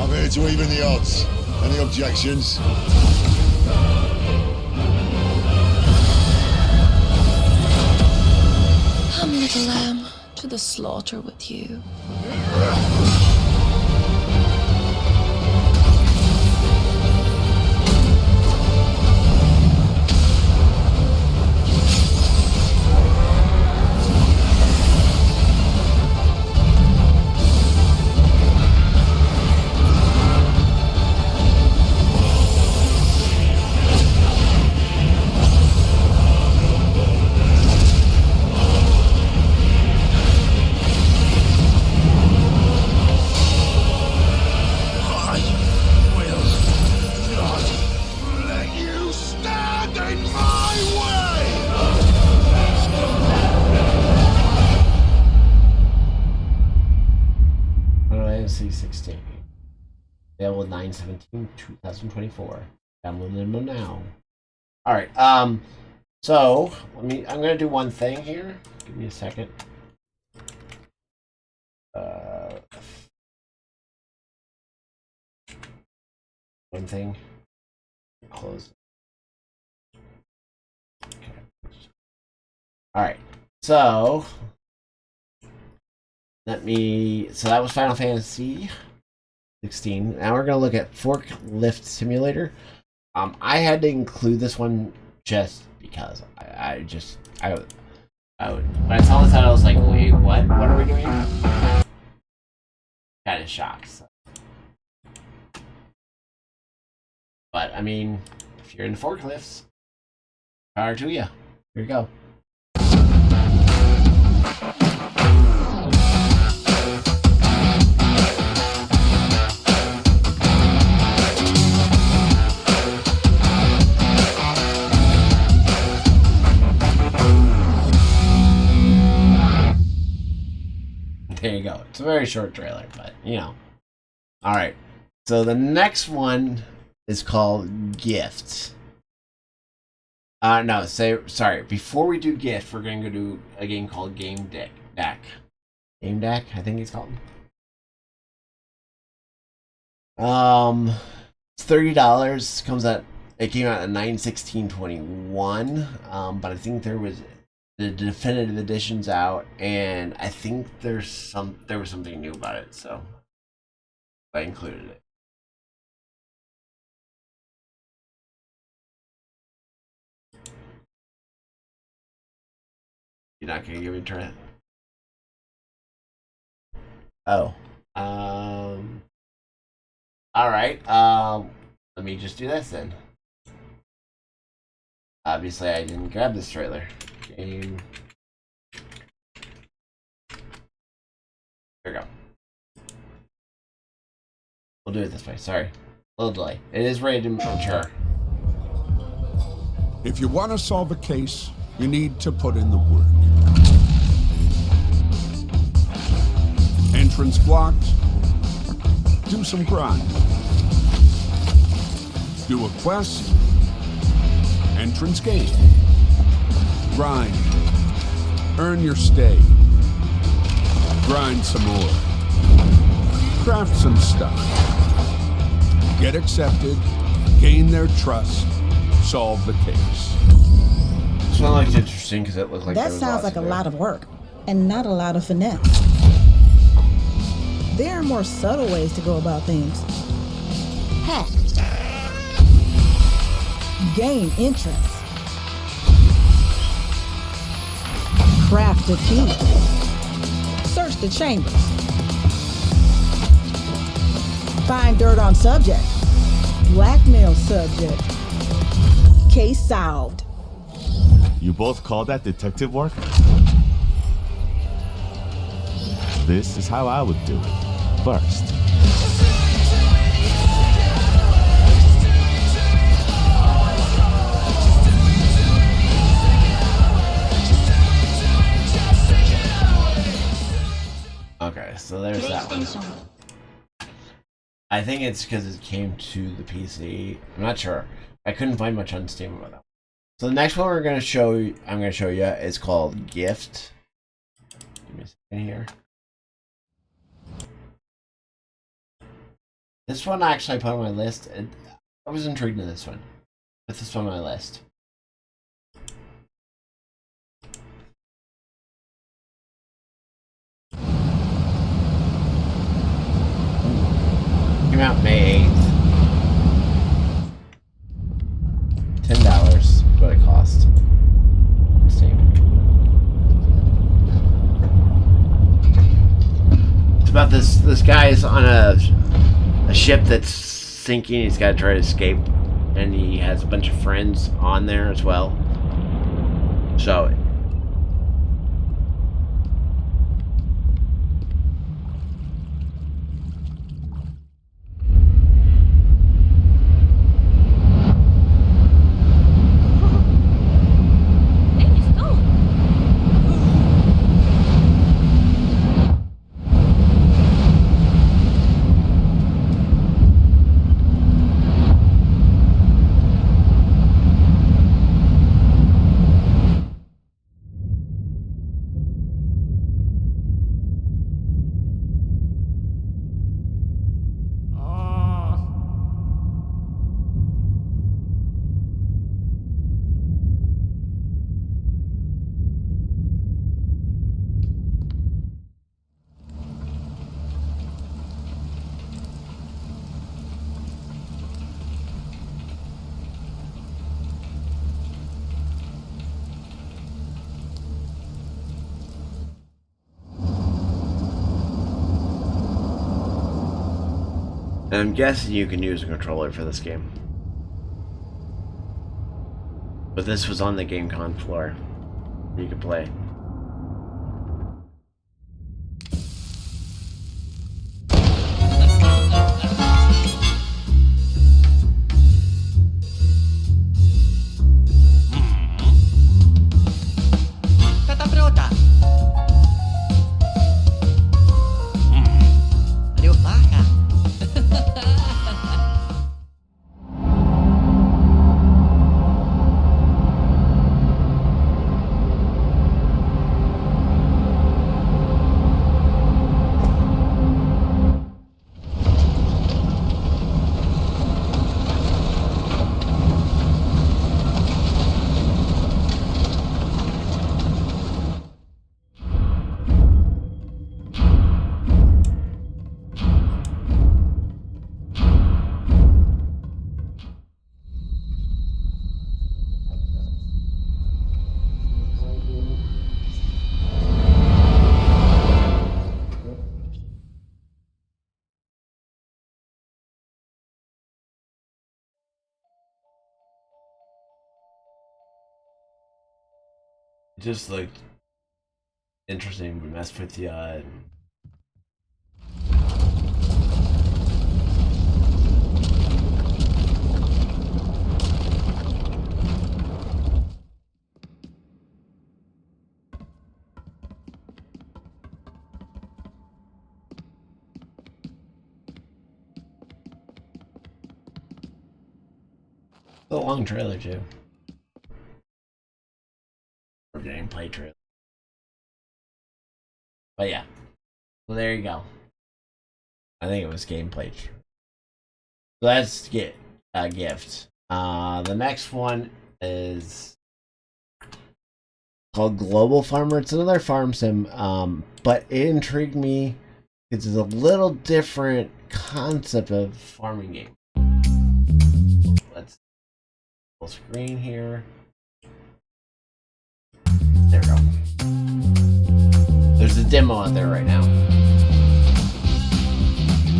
I'm here to even the odds. Any objections? Come, little lamb, to the slaughter with you. Available 9/17/2024. Download them now. Alright, so I'm gonna do one thing here. Give me a second. One thing. Close. Okay. Alright, so so that was Final Fantasy 16. Now we're gonna look at Forklift Simulator. I had to include this one just because I would, when I saw this out, I was like, wait, what are we doing? Kind of shocked. So. But I mean, if you're into forklifts, power to you. Here you go. there you go. It's a very short trailer, but you know. All right. So the next one is called Gift. No, sorry. Before we do Gift, we're going to go do a game called Game Deck. Game Deck, I think it's called. It's $30. It came out in 9/16/21. But I think there was the definitive edition's out, and I think there was something new about it, so I included it. You're not gonna give me a turn? Oh. Alright, let me just do this then. Obviously I didn't grab this trailer. Game. There we go. We'll do it this way, sorry. A little delay. It is rated mature. If you want to solve a case, you need to put in the work. Entrance blocked. Do some grind. Do a quest. Entrance gained. Grind. Earn your stay. Grind some more. Craft some stuff. Get accepted. Gain their trust. Solve the case. This one looks interesting because it looks like that sounds like a lot of work and not a lot of finesse. There are more subtle ways to go about things. Hack. Gain entrance. Craft a key. Search the chambers. Find dirt on subject. Blackmail subject. Case solved. You both call that detective work? This is how I would do it. First. Okay, so there's that one. I think it's because it came to the PC. I'm not sure. I couldn't find much on Steam about that. So the next one I'm going to show you is called Gift. Give me a second here. This one actually I put on my list. I was intrigued in this one. Put this one on my list. Came out May 8th. $10 is what it cost. It's about this guy is on a ship that's sinking. He's got to try to escape, and he has a bunch of friends on there as well. So I'm guessing you can use a controller for this game. But this was on the GameCon floor. You could play. It just looked interesting. We messed with you. And... It's a long trailer too. Or gameplay trailer. But yeah. So there you go. I think it was gameplay. So that's get a gift. The next one is called Global Farmer. It's another farm sim, but it intrigued me because it's a little different concept of farming game. Let's full screen here. There we go. There's a demo out there right now.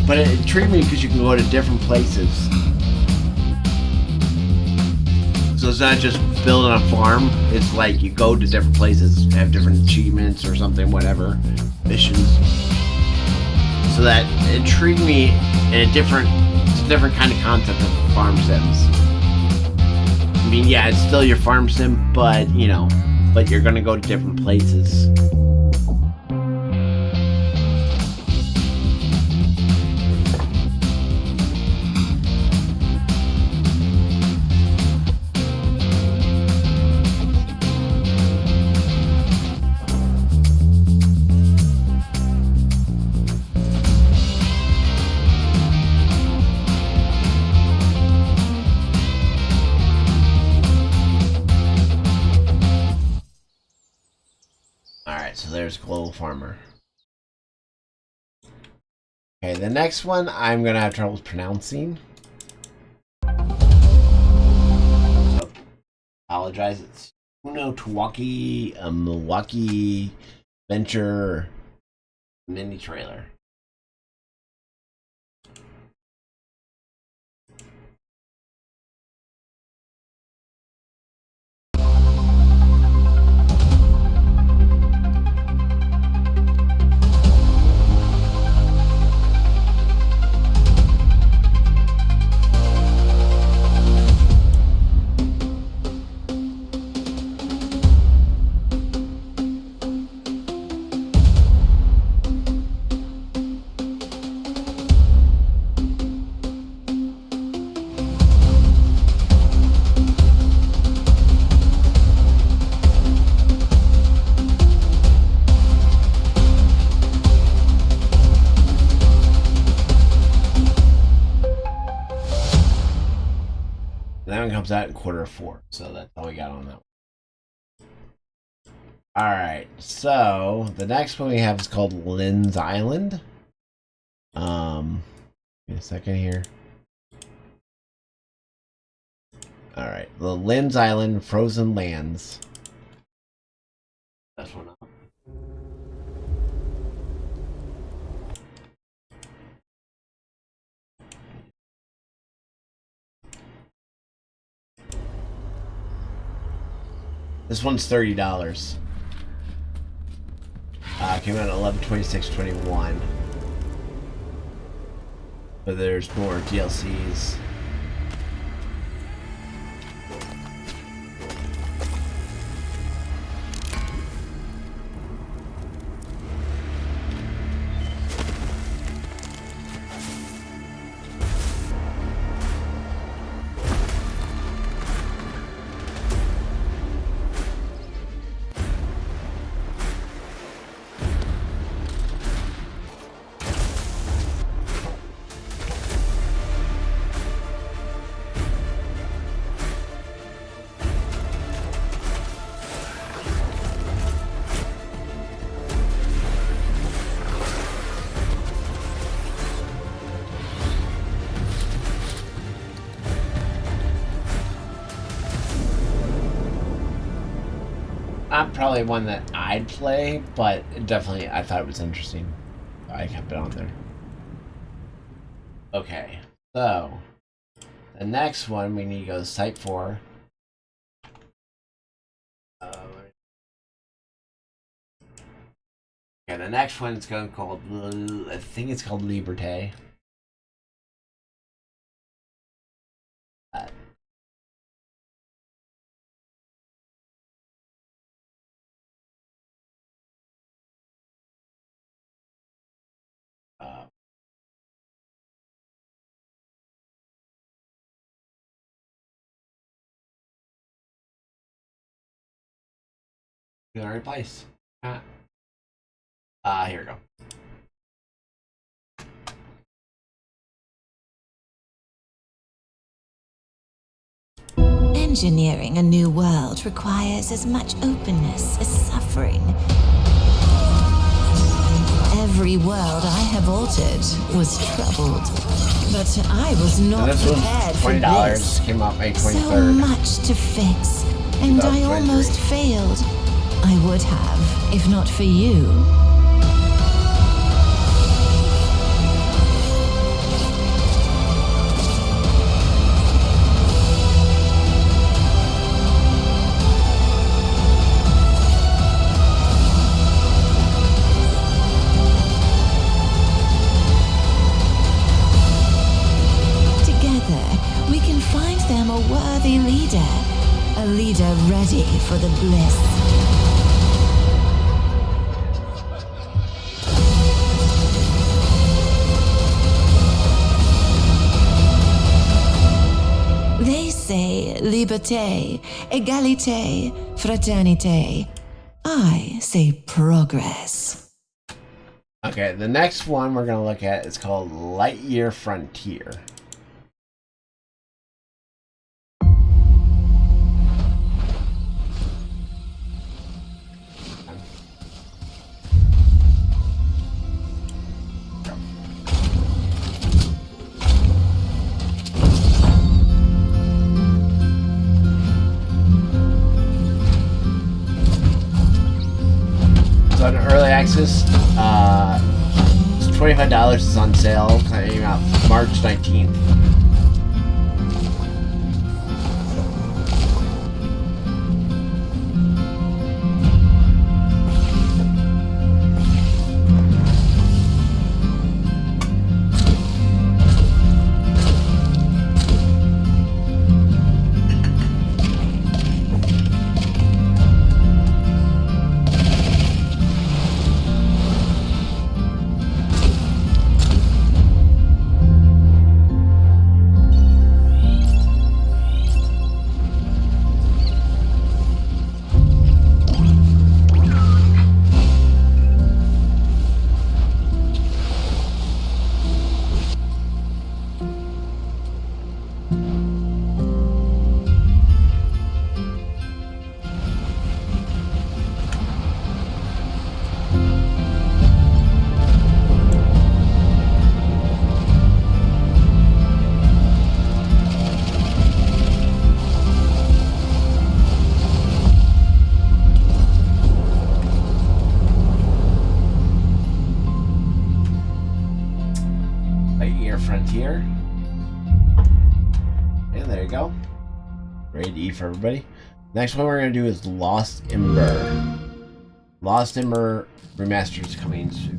But it intrigued me because you can go to different places. So it's not just building a farm, it's like you go to different places, have different achievements or something, whatever, missions. So that intrigued me in it's a different kind of concept of farm sims. I mean, yeah, it's still your farm sim, but, you know, but you're gonna go to different places. So there's Global Farmer. Okay, the next one I'm gonna have trouble pronouncing. So, apologize. It's Uno Tawaki, a Milwaukee Venture mini trailer. That one comes out in Q4, so that's all we got on that one. Alright, so the next one we have is called Lynn's Island. Give me a second here. Alright, the Lynn's Island Frozen Lands. That's one up. This one's $30. Came out 11/26/21. But there's more DLCs. Not probably one that I'd play, but definitely I thought it was interesting. I kept it on there. Okay, so the next one we need to go to Site 4. the next one is going called, I think it's called Liberté. In the right place. Here we go. Engineering a new world requires as much openness as suffering. Every world I have altered was troubled, but I was not prepared for this. Came out May 23rd. So much to fix, and I almost failed. I would have, if not for you. We can find them a worthy leader. A leader ready for the bliss. They say liberté, égalité, fraternité. I say progress. Okay, the next one we're going to look at is called Lightyear Frontier. On early access, it's $25. It's on sale. Came out March 19th. Frontier. And there you go. Grade E for everybody. Next one we're going to do is Lost Ember. Lost Ember Remastered is coming soon.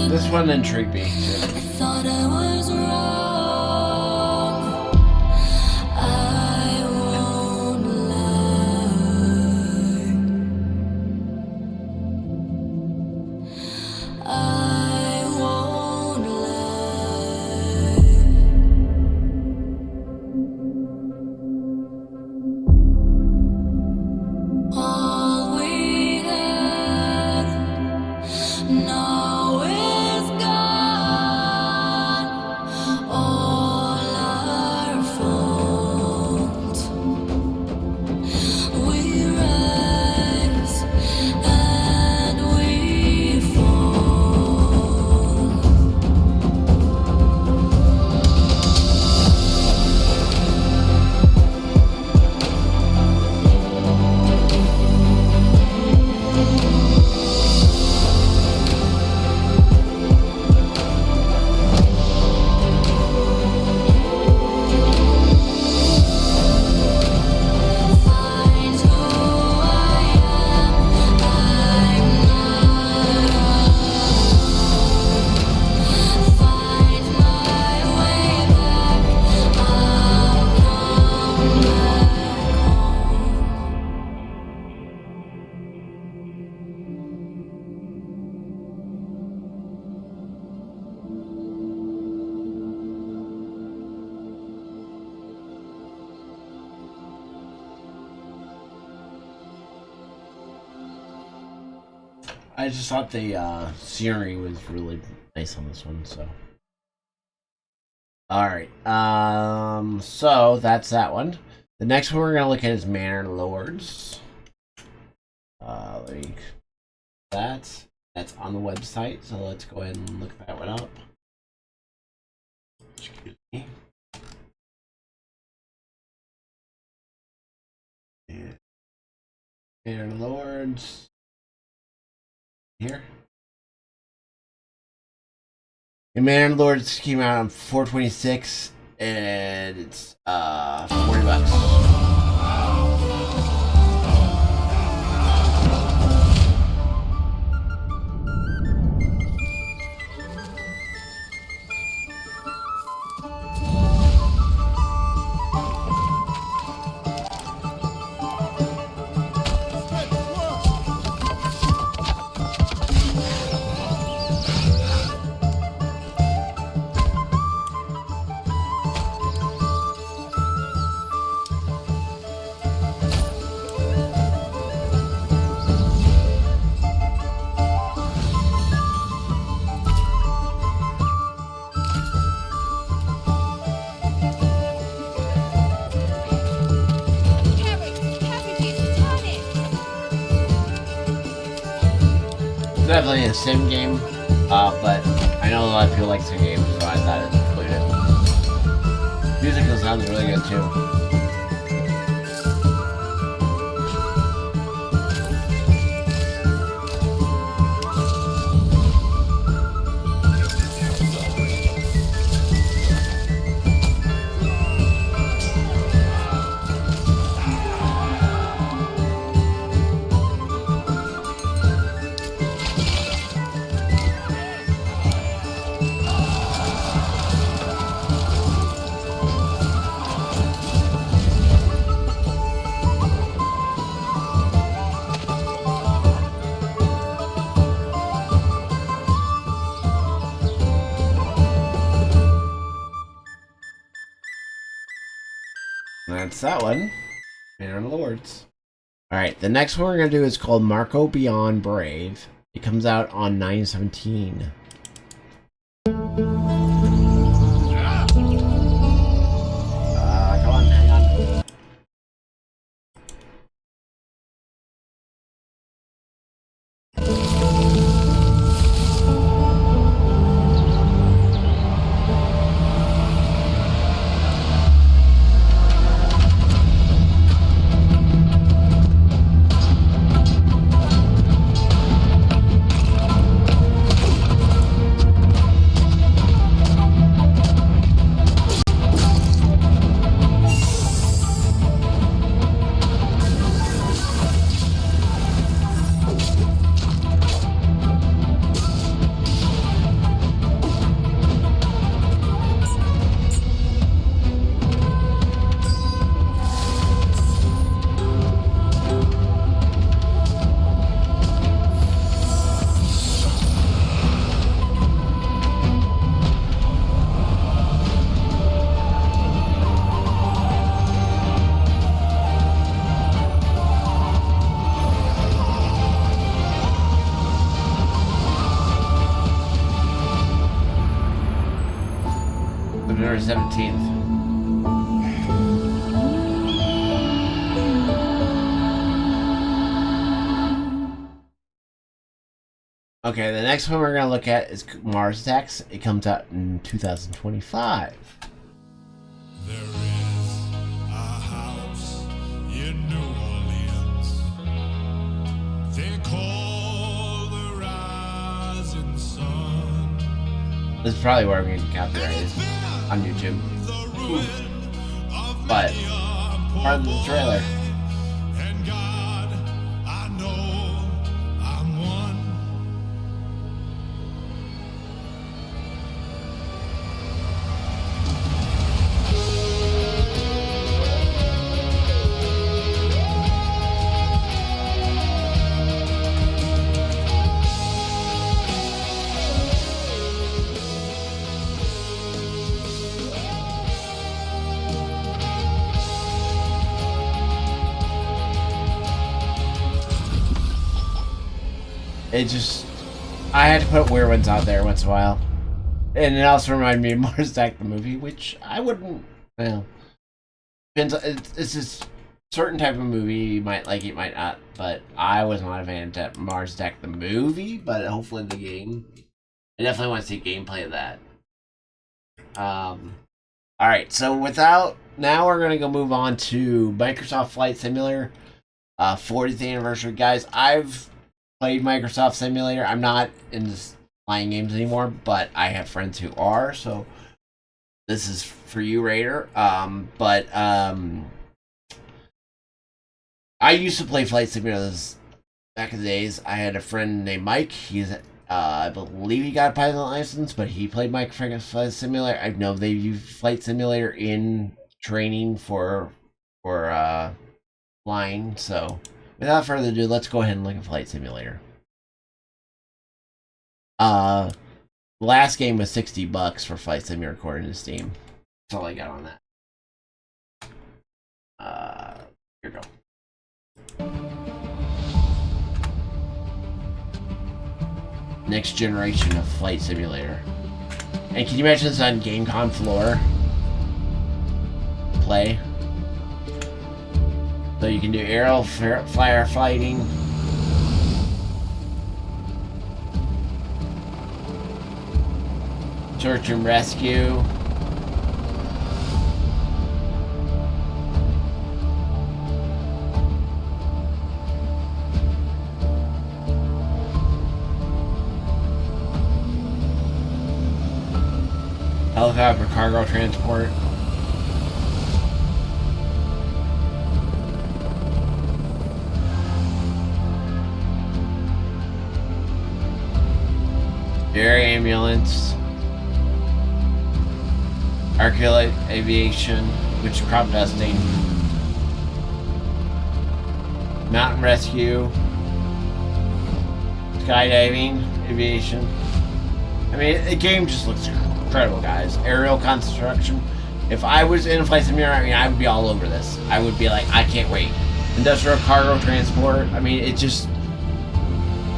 This one intrigued me. Thought I was wrong. I won't lie. I won't lie. All we had now is gone. I just thought the scenery was really nice on this one, so. Alright, so that's that one. The next one we're gonna look at is Manor Lords. That's on the website, so let's go ahead and look that one up. Excuse me. And Manor Lords. Here. And Manor Lords came out on 4/26, and it's $40. It's definitely a sim game, but I know a lot of people like sim games, so I thought I'd include it. Music sounds really good too. That's that one. Manor Lords. Alright, the next one we're going to do is called Marco Beyond Brave. It comes out on 9/17. Come on, hang on. September 17th. Okay, the next one we're going to look at is Mars Attacks. It comes out in 2025. There is a house in New Orleans they call the Rising Sun. This is probably where I'm getting copyrighted on YouTube. But part of the trailer. And God, I know I'm one. it just, I had to put weird ones out there once in a while. And it also reminded me of Mars Attack the movie, which I wouldn't, well, depends, it's just certain type of movie, you might like it, might not, but I was not a fan of Mars Attack the movie, but hopefully the game. I definitely want to see gameplay of that. Alright, so now we're going to go move on to Microsoft Flight Simulator, 40th anniversary. Guys, I've played Microsoft Simulator. I'm not in this flying games anymore, but I have friends who are, so this is for you, Raider. I used to play flight simulators back in the days. I had a friend named Mike. He's, I believe he got a pilot license, but he played Microsoft Flight Simulator. I know they use Flight Simulator in training for flying. So, without further ado, let's go ahead and look at Flight Simulator. The last game was $60 for Flight Simulator according to Steam. That's all I got on that. Here we go. Next generation of Flight Simulator. And can you imagine this on GameCon floor? Play. So you can do aerial firefighting. Search and rescue. Helicopter cargo transport. Air ambulance. Arculate aviation, which is crop dusting. Mountain rescue. Skydiving, aviation. I mean, the game just looks incredible, guys. Aerial construction. If I was in a Flight Simulator, I mean, I would be all over this. I would be like, I can't wait. Industrial cargo transport. I mean, it just,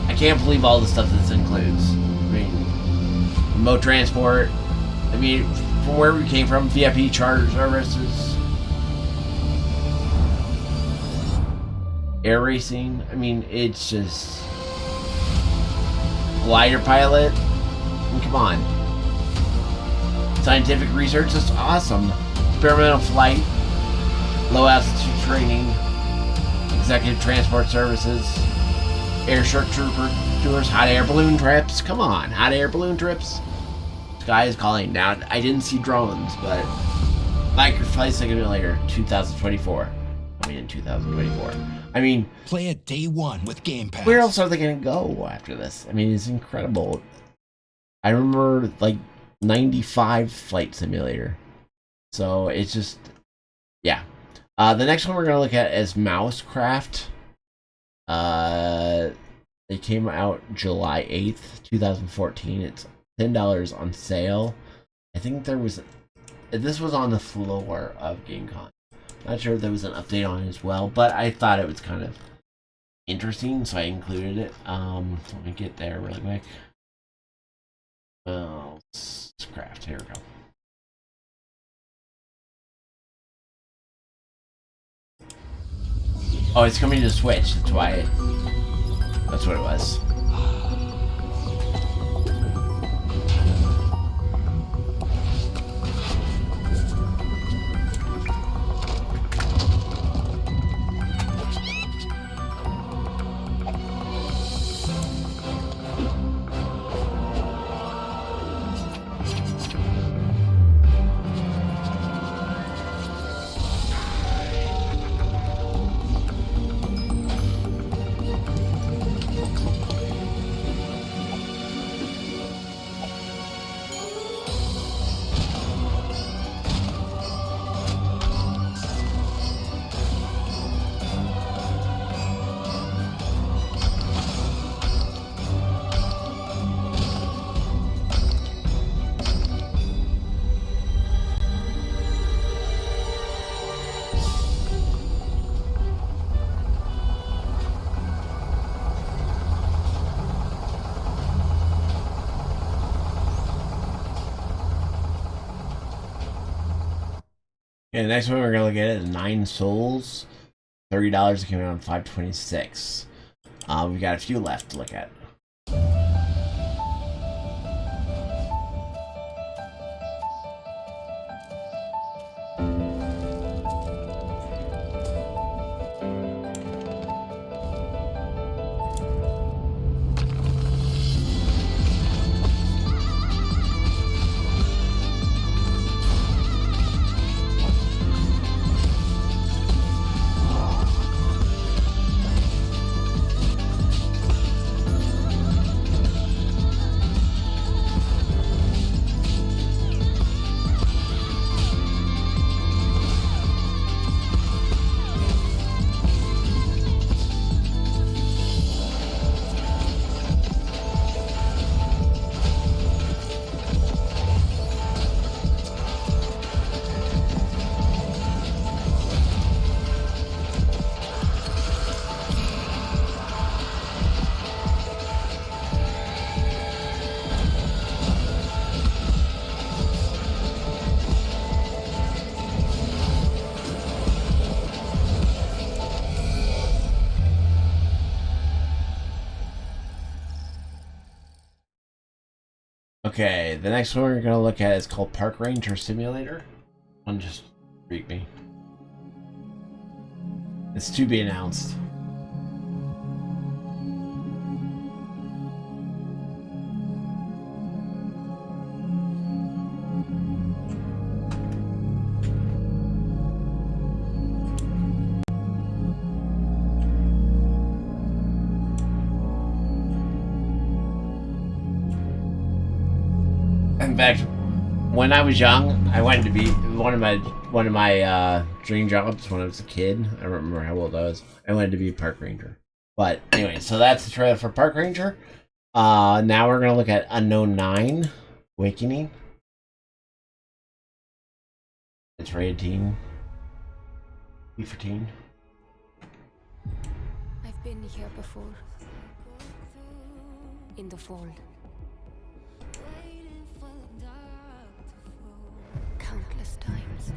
I can't believe all the stuff this includes. I mean, remote transport. I mean, from where we came from, VIP charter services. Air racing. I mean, it's just glider pilot. I mean, come on. Scientific research is awesome. Experimental flight, low altitude training, executive transport services, air shark trooper tours, hot air balloon trips. Come on, hot air balloon trips. Sky is calling. Now, I didn't see drones, but Microsoft Flight Simulator 2024. I mean, in 2024. I mean, play it day one with Game Pass. Where else are they going to go after this? I mean, it's incredible. I remember, like, 95 Flight Simulator. So it's just, yeah. The next one we're going to look at is Mousecraft. It came out July 8th, 2014. It's $10 on sale. I think this was on the floor of GameCon. Not sure if there was an update on it as well, but I thought it was kind of interesting, so I included it. Let me get there really quick. Mousecraft, here we go. Oh, it's coming to Switch, that's why. That's what it was. And the next one we're gonna look at is 9 Souls. $30. It came out on 5/26. We've got a few left to look at. Okay, the next one we're gonna look at is called Park Ranger Simulator. One just freaked me. It's to be announced. In fact, when I was young, I wanted to be one of my dream jobs when I was a kid. I don't remember how old I was. I wanted to be a park ranger. But anyway, so that's the trailer for Park Ranger. Now we're gonna look at Unknown 9 Awakening. It's rated teen. PG13. I've been here before. In the fold. Countless times.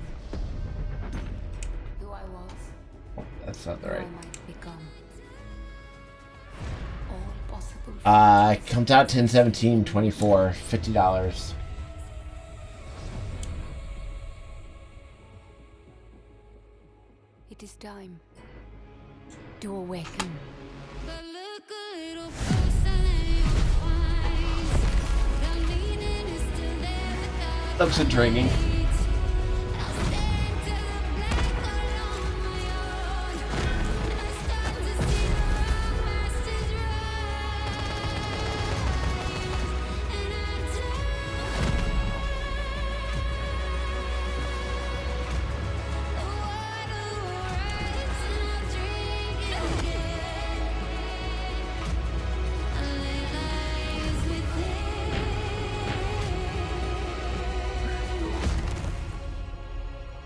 Who I was. That's not the who right. I might become. All possible. Comes out 10/17/24, $50. It is time to awaken. Looks intriguing.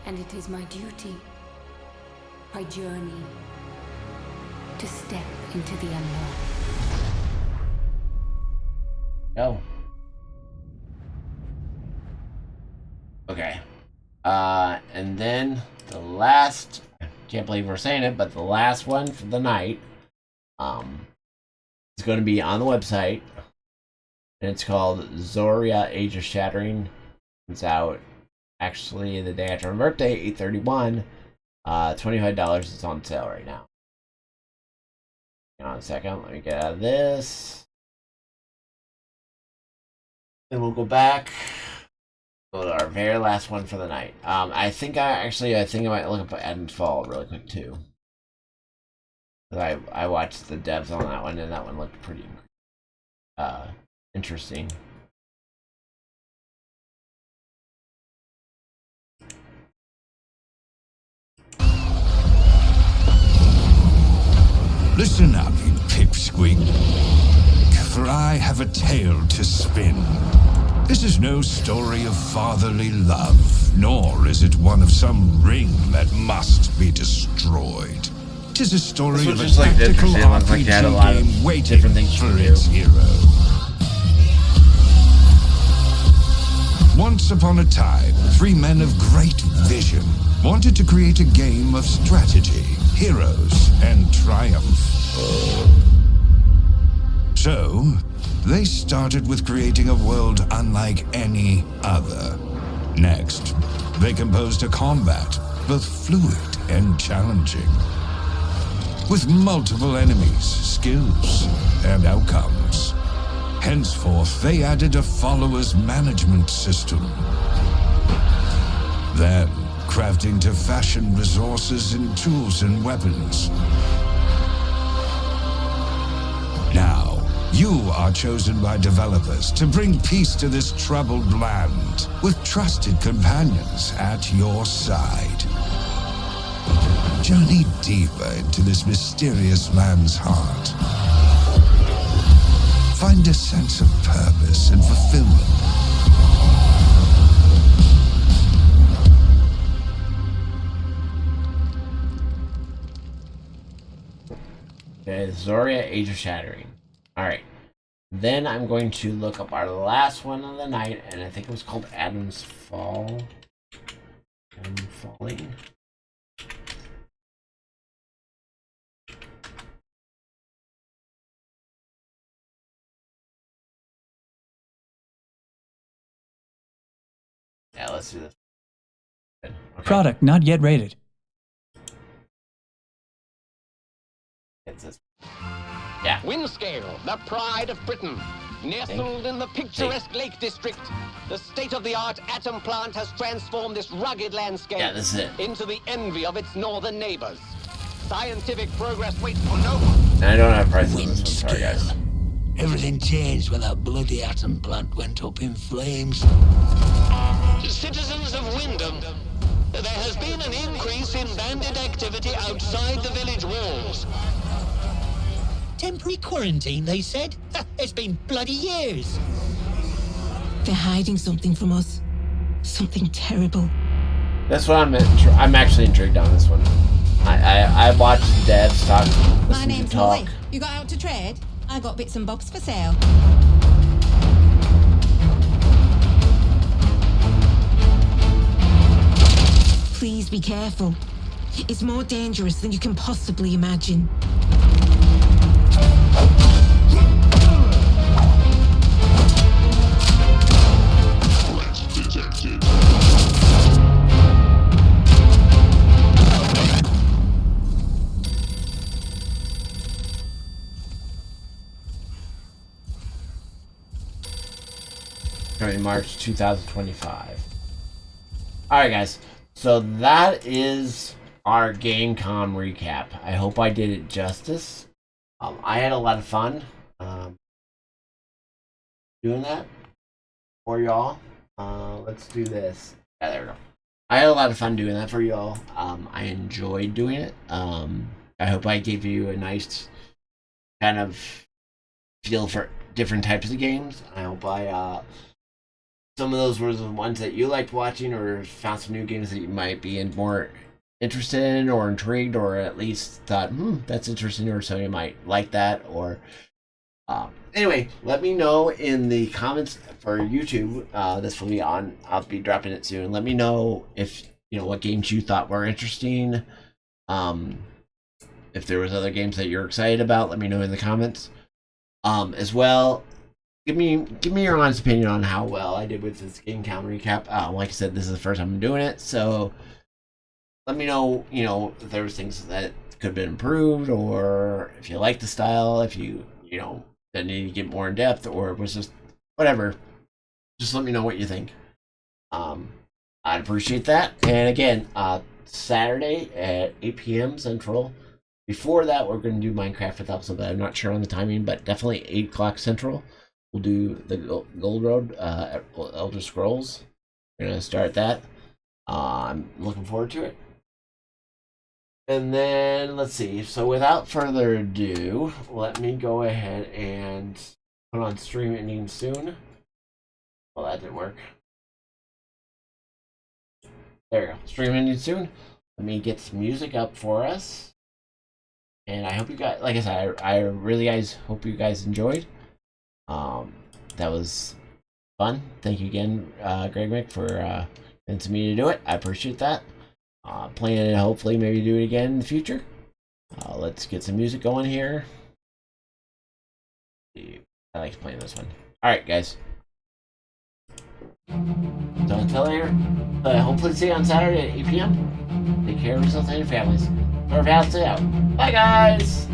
And it is my duty, my journey, to step into the unknown. No. Okay. And then the last, I can't believe we're saying it, but the last one for the night, is going to be on the website, and it's called Zoria Age of Shattering. It's out actually the day after my birthday, 8/31. $25 is on sale right now. Hang on a second, let me get out of this. And we'll go back. Go to our very last one for the night. I think I might look up Endfall really quick too. I watched the devs on that one, and that one looked pretty interesting. Listen up, you pipsqueak, for I have a tale to spin. This is no story of fatherly love, nor is it one of some ring that must be destroyed. It is a story of a tactical RPG game waiting for its hero. Once upon a time, 3 men of great vision wanted to create a game of strategy, heroes, and triumph. So, they started with creating a world unlike any other. Next, they composed a combat, both fluid and challenging, with multiple enemies, skills, and outcomes. Henceforth, they added a followers management system. Then, crafting to fashion resources and tools and weapons. Now, you are chosen by developers to bring peace to this troubled land, with trusted companions at your side. Journey deeper into this mysterious land's heart. Find a sense of purpose and fulfillment. Okay, Zoria, Age of Shattering. Alright. Then I'm going to look up our last one of the night, and I think it was called Adam's Fall. Adam Falling. Yeah, let's do this. Okay. Product not yet rated. It's this. Yeah. Windscale, the pride of Britain. Nestled in the picturesque Lake District, the state-of-the-art atom plant has transformed this rugged landscape into the envy of its northern neighbors. Scientific progress waits for no one. I don't have prices on this one, sorry guys. Everything changed when that bloody atom plant went up in flames. Citizens of Wyndham, there has been an increase in bandit activity outside the village walls. Temporary quarantine, they said? It's been bloody years. They're hiding something from us. Something terrible. That's what I'm actually intrigued on this one. I watched devs talk. My name's Molly. You got out to trade? I got bits and bobs for sale. Please be careful. It's more dangerous than you can possibly imagine. Coming March 2025. Alright guys, so that is our GameCom recap. I hope I did it justice. I had a lot of fun doing that for y'all. Let's do this. Yeah, there we go. I had a lot of fun doing that for y'all. I enjoyed doing it. I hope I gave you a nice kind of feel for different types of games. I hope some of those were the ones that you liked watching, or found some new games that you might be more interested in or intrigued, or at least thought, that's interesting, or so you might like that. Or anyway, let me know in the comments for YouTube. This will be on. I'll be dropping it soon. Let me know if what games you thought were interesting. If there was other games that you're excited about, let me know in the comments. As well, give me your honest opinion on how well I did with this GameCom recap. Like I said, this is the first time I'm doing it, so let me know, if there was things that could have been improved, or if you like the style, if you that need to get more in depth, or it was just whatever. Just let me know what you think. I'd appreciate that. And again, Saturday at 8 p.m. Central. Before that, we're going to do Minecraft with Elsa, but I'm not sure on the timing, but definitely 8 o'clock Central. We'll do the Gold Road, Elder Scrolls. We're going to start that. I'm looking forward to it. And then, let's see. So without further ado, let me go ahead and put on stream ending soon. Well, that didn't work. There we go. Stream ending soon. Let me get some music up for us. And I hope you guys, like I said, I really hope you guys enjoyed. That was fun. Thank you again, Greg Mick, for convincing me to do it. I appreciate that. Planning to hopefully maybe do it again in the future. Let's get some music going here. I like playing this one. Alright, guys. So until later, hopefully see you on Saturday at 8 p.m. Take care of yourselves and your families. Or pass it out. Bye, guys!